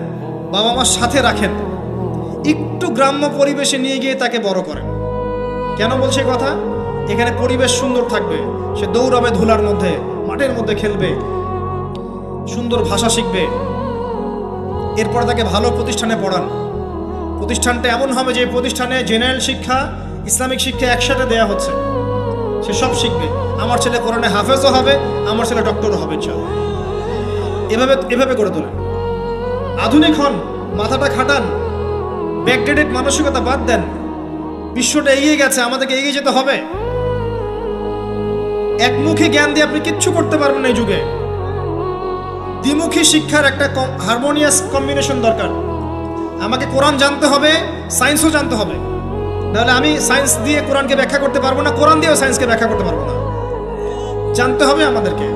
বাবা মার সাথে রাখেন, একটু গ্রাম্য পরিবেশে নিয়ে গিয়ে তাকে বড় করেন। কেন বলছে কথা? এখানে পরিবেশ সুন্দর থাকবে, সে দৌড়াবে ধুলার মধ্যে, মাঠের মধ্যে খেলবে, সুন্দর ভাষা শিখবে। এরপর তাকে ভালো প্রতিষ্ঠানে পড়ান। প্রতিষ্ঠানটা এমন হবে যে প্রতিষ্ঠানে জেনারেল শিক্ষা, ইসলামিক শিক্ষা একসাথে দেয়া হচ্ছে, সে সব শিখবে। আমার ছেলে কোরআনে হাফেজও হবে, আমার ছেলে ডক্টরও হবে ইনশাআল্লাহ। এভাবে এভাবে করে তোলেন। আধুনিক হন, মাথাটা খাটান, ব্যাকডেটেড মানসিকতা বাদ দেন। বিশ্বটা এগিয়ে গেছে, আমাদেরকে এগিয়ে যেতে হবে। একমুখী জ্ঞান দিয়ে আপনি কিচ্ছু করতে পারবেন না এই যুগে। দ্বিমুখী শিক্ষার একটা হারমোনিয়াস কম্বিনেশন দরকার। আমাকে কোরআন জানতে হবে, সায়েন্সও জানতে হবে, নাহলে আমি সায়েন্স দিয়ে কোরআনকে ব্যাখ্যা করতে পারবো না, কোরআন দিয়েও সায়েন্সকে ব্যাখ্যা করতে পারবো না। জানতে হবে, আমাদেরকে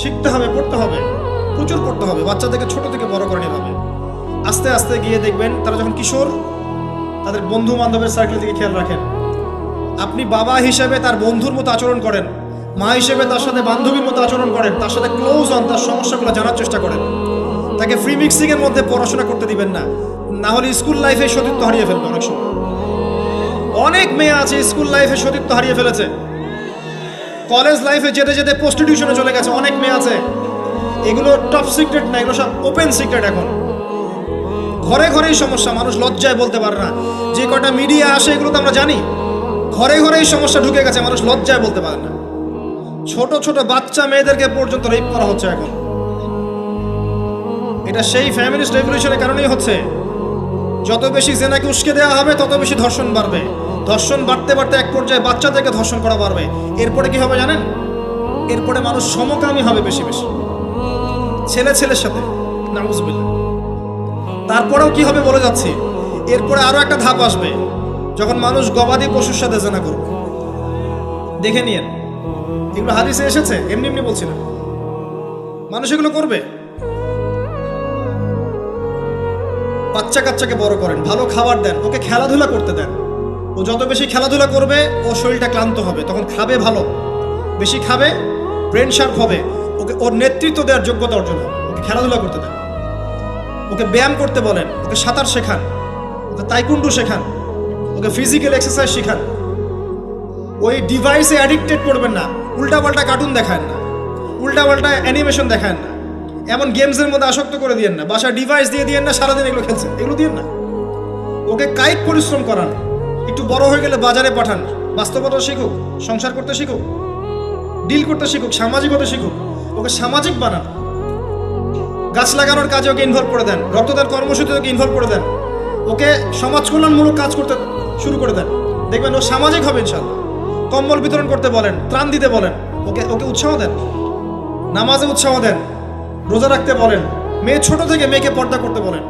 শিখতে হবে, পড়তে হবে, প্রচুর পড়তে হবে। বাচ্চাদেরকে ছোট থেকে বড় করে নিতে হবে। আস্তে আস্তে গিয়ে দেখবেন তারা যখন কিশোর, তাদের বন্ধু বান্ধবের সার্কেল থেকে খেয়াল রাখেন। আপনি বাবা হিসেবে তার বন্ধুর মতো আচরণ করেন, মা হিসেবে তার সাথে বান্ধবীর মতো আচরণ করেন, তার সাথে ক্লোজ হন, তার সমস্যাগুলো জানার চেষ্টা করেন। তাকে ফ্রি মিক্সিংয়ের মধ্যে পড়াশোনা করতে দিবেন না, না হলে স্কুল লাইফে সতীত্ব হারিয়ে ফেলবে। অনেক সময় অনেক মেয়ে আছে স্কুল লাইফে সতীত্ব হারিয়ে ফেলেছে, কলেজ লাইফে যেতে যেতে প্রস্টিটিউশনে চলে গেছে। অনেক মেয়ে আছে, এগুলো টপ সিক্রেট না, এগুলো সব ওপেন সিক্রেট। এখন ঘরে ঘরেই সমস্যা, মানুষ লজ্জায় বলতে পারে না। যে কটা মিডিয়া আসে এগুলো তো আমরা জানি, ঘরে ঘরেই সমস্যা ঢুকে গেছে, মানুষ লজ্জায় বলতে পারে না। ছোট ছোট বাচ্চা মেয়েদেরকে পর্যন্ত রেপ করা হচ্ছে এখন। এটা সেই ফ্যামিলিস্ট রেভলিউশনের কারণেই হচ্ছে। যত বেশি জেনাকে উস্কে দেওয়া হবে তত বেশি ধর্ষণ বাড়বে। ধর্ষণ বাড়তে বাড়তে এক পর্যায়ে বাচ্চাদেরকে ধর্ষণ করা বাড়বে। এরপরে কি হবে জানেন? এরপরে মানুষ সমকামী হবে বেশি বেশি, ছেলে ছেলের সাথে, নাউজুবিল্লাহ। তারপরেও কি হবে বলে যাচ্ছি, এরপরে আরো একটা ধাপ আসবে, যখন মানুষ গবাদি পশুর সাথে জেনা করবে। দেখে নিয়েন, এগুলো হাদিসে এসেছে, এমনি এমনি বলছি না, মানুষ এগুলো করবে। বাচ্চা কাচ্চাকে বড় করেন, ভালো খাবার দেন, ওকে খেলাধুলা করতে দেন। ও যত বেশি খেলাধুলা করবে ও শরীরটা ক্লান্ত হবে, তখন খাবে ভালো, বেশি খাবে, ব্রেন শার্প হবে, ওকে ওর নেতৃত্ব দেওয়ার যোগ্যতা অর্জন হবে। ওকে খেলাধুলা করতে দেন, ওকে ব্যায়াম করতে বলেন, ওকে সাঁতার শেখান, ওকে তাইকুন্ডু শেখান, ওকে ফিজিক্যাল এক্সারসাইজ শেখান। ওই ডিভাইসে অ্যাডিক্টেড করবেন না, উল্টাপাল্টা কার্টুন দেখান না, উল্টাপাল্টা অ্যানিমেশন দেখান না, এমন গেমসের মধ্যে আসক্ত করে দিয়েন না, বাসায় ডিভাইস দিয়ে দিয়েন না, সারাদিন এগুলো খেলছে, এগুলো দিয়েন না। ওকে কায়িক পরিশ্রম করান, একটু বড় হয়ে গেলে বাজারে পাঠান, বাস্তবতা শিখুক, সংসার করতে শিখুক, ডিল করতে শিখুক, সামাজিকতা শিখুক। ওকে সামাজিক বানান, গাছ লাগানোর কাজে ওকে ইনভলভ করে দেন, রক্তদান কর্মসূচিতে ওকে ইনভলভ করে দেন, ওকে সমাজ কল্যাণমূলক কাজ করতে শুরু করে দেন। দেখবেন ও সামাজিক হবে ইনশাআল্লাহ। কম্বল বিতরণ করতে বলেন, ত্রাণ দিতে বলেন, ওকে ওকে উৎসাহ দেন, নামাজে উৎসাহ দেন, রোজা রাখতে বলেন। মেয়ে ছোট থেকে মেয়েকে পর্দা করতে বলেন,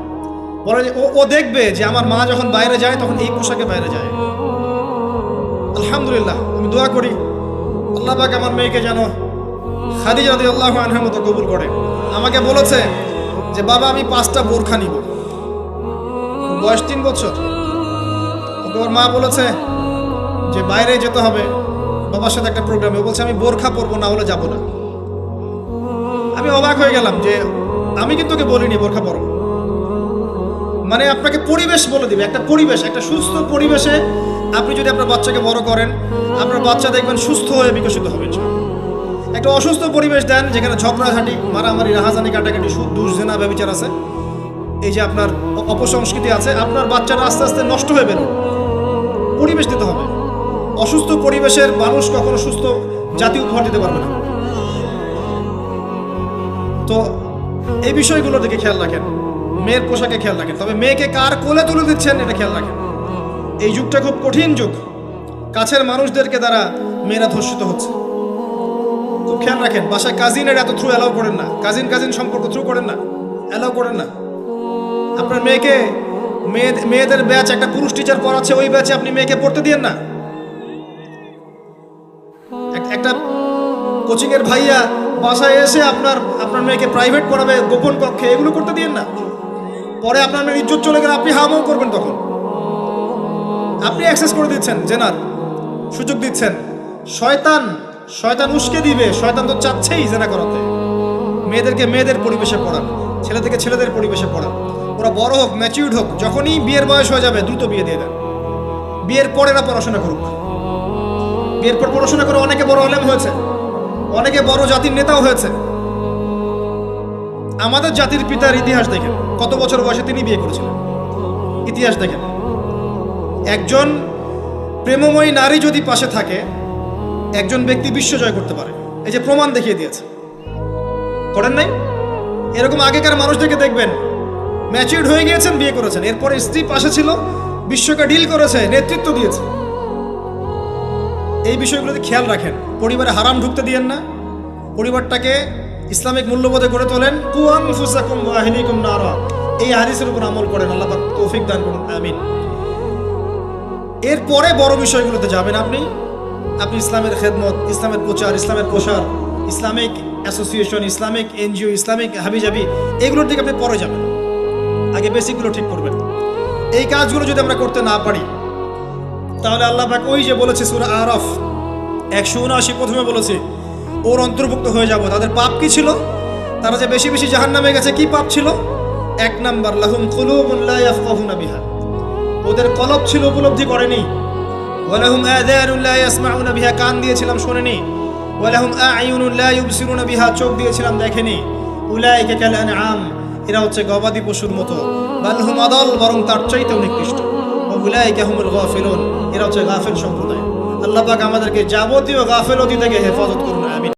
বলেন ও দেখবে যে আমার মা যখন বাইরে যায় তখন এই পোশাকে বাইরে যায়। আলহামদুলিল্লাহ, আমি দোয়া করি আল্লাহ পাক আমার মেয়েকে যেন খাদিজা রাদিয়াল্লাহু আনহার মতো কবুল করে। আমাকে বলেছে যে বাবা আমি 5টা বোরখা নিব, বয়স 3 বছর। ওকে ওর মা বলেছে যে বাইরে যেতে হবে বাবার সাথে একটা প্রোগ্রামে, ও বলছে আমি বোরখা পরবো না হলে যাবো না। আমি অবাক হয়ে গেলাম যে আমি কিন্তু ওকে বলিনি বোরখা পরো, মানে আপনাকে পরিবেশ বলে দিবে। একটা পরিবেশ, একটা সুস্থ পরিবেশে আপনি যদি আপনার বাচ্চাকে বড় করেন, আপনার বাচ্চা দেখবেন সুস্থ হয়ে বিকশিত হবে। একটা অসুস্থ পরিবেশ দেন যেখানে ঝগড়াঝাটি, মারামারি, রাহাজানি, কাটাকাটি, সুদ, দুষ, জেনা, ব্যভিচার আছে, এই যে আপনার অপসংস্কৃতি আছে, আপনার বাচ্চারা আস্তে আস্তে নষ্ট হয়ে বেরোবে। পরিবেশ দিতে হবে। অসুস্থ পরিবেশের মানুষ কখনো সুস্থ জাতি উপহার দিতে পারবে না। তো এই বিষয়গুলোর দিকে খেয়াল রাখেন, মেয়ের পোশাকে খেয়াল রাখেন, তবে মেয়েকে কার কোলে তুলে দিচ্ছেন এটা খেয়াল রাখেন। এই যুগটা খুব কঠিন যুগ, কাছের মানুষদেরকে দ্বারা মেয়েরা ধর্ষিত হচ্ছে, খুব খেয়াল রাখেন। বাসায় কাজিনের এত থ্রু অ্যালাউ করেন না, কাজিন সম্পর্ক থ্রু করেন না, অ্যালাউ করেন না। আপনার মেয়েকে মেয়েদের ব্যাচ একটা পুরুষ টিচার পড়াচ্ছে, ওই ব্যাচে আপনি মেয়েকে পড়তে দিয়েন না। একটা কোচিং এর ভাইয়া বাসায় এসে আপনার মেয়েকে প্রাইভেট পড়াবে গোপন কক্ষে, এগুলো করতে দিয়েন না। পরে আপনার মেয়ের ইজ্জত চলে গেলে আপনি হামাও করবেন, তখন আপনি অ্যাক্সেস করে দিচ্ছেন, জেনার সুযোগ দিচ্ছেন। শয়তান উস্কে দিবে, শয়তান তো চাচ্ছেই জেনা করাতে। মেয়েদেরকে মেয়েদের পরিবেশে পড়ান, ছেলে থেকে ছেলেদের পরিবেশে পড়ান। ওরা বড় হোক, ম্যাচিউরড হোক, যখনই বিয়ের বয়স হয়ে যাবে দ্রুত বিয়ে দিয়ে দেন। বিয়ের পরে এরা পড়াশোনা করুক। বিয়ের পর পড়াশোনা করে অনেকে বড় আলেম হয়েছে, অনেকে বড় জাতির নেতাও হয়েছে। আমাদের জাতির পিতার ইতিহাস দেখেন, কত বছর বয়সে তিনি বিয়ে করেছিলেন, ইতিহাস দেখেন। একজন প্রেমময়ী নারী যদি পাশে থাকে, একজন ব্যক্তি বিশ্ব জয় করতে পারে। এই যে প্রমাণ দেখিয়ে দিয়েছে, করেন নাই? এরকম আগেকার মানুষদেরকে দেখবেন, ম্যাচিউরড হয়ে গিয়েছেন, বিয়ে করেছেন, এরপরে স্ত্রী পাশে ছিল, বিশ্বকে ডিল করেছে, নেতৃত্ব দিয়েছে। এই বিষয়গুলোতে খেয়াল রাখেন। পরিবারে হারাম ঢুকতে দিয়েন না। পরিবারটাকে ইসলামিক মূল্যবোধে গড়ে তোলেন। কু আনফুসাকুম ওয়া আহলিকুম নারা, এই হাদিসের উপর আমল করেন। আল্লাহ পাক তৌফিক দান করুন, আমিন। এরপরে বড় বিষয়গুলোতে যাবেন আপনি। আপনি ইসলামের খেদমত, ইসলামের প্রচার, ইসলামের প্রসার, Islamic association, Islamic NGO, Islamic হাবিজাবি, এগুলোর দিকে আপনি পরে যাবেন। আগে বেসিকগুলো ঠিক করবেন। এই কাজগুলো যদি আমরা করতে না পারি, তাহলে আল্লাহ পাক ওই যে বলেছে সূরা আরাফ 179, প্রথমে বলেছে ওর অন্তর্ভুক্ত হয়ে যাব। তাদের পাপ কি ছিল? তারা যে বেশি বেশি জাহান্নামে গেছে, কি পাপ ছিল? 1 নাম্বার, লাহুম কুলুবুন লা ইয়াফকাহুনা বিহা, ওদের কলব ছিল, উপলব্ধি করেনি। ওয়ালাহুম আযানুন লা ইয়াসমাউনা বিহা, কান দিয়েছিলাম শোনেনি। ওয়ালাহুম আ'য়ুনুন লা ইউবসিরুনা বিহা, চোখ দিয়েছিলাম দেখেনি। উলাইকা কাল আনআম, এরা হচ্ছে গবাদি পশুর মতো। বাল হুম আদাল, বরং তার চাইতেও নিকৃষ্ট। ওয়া উলাইকা হুমুল গাফিলুন, এরা হচ্ছে গাফিল সম্প্রদায়। আল্লাহ পাক আমাদেরকে যাবতীয় গাফিলতি থেকে হেফাজত করুন।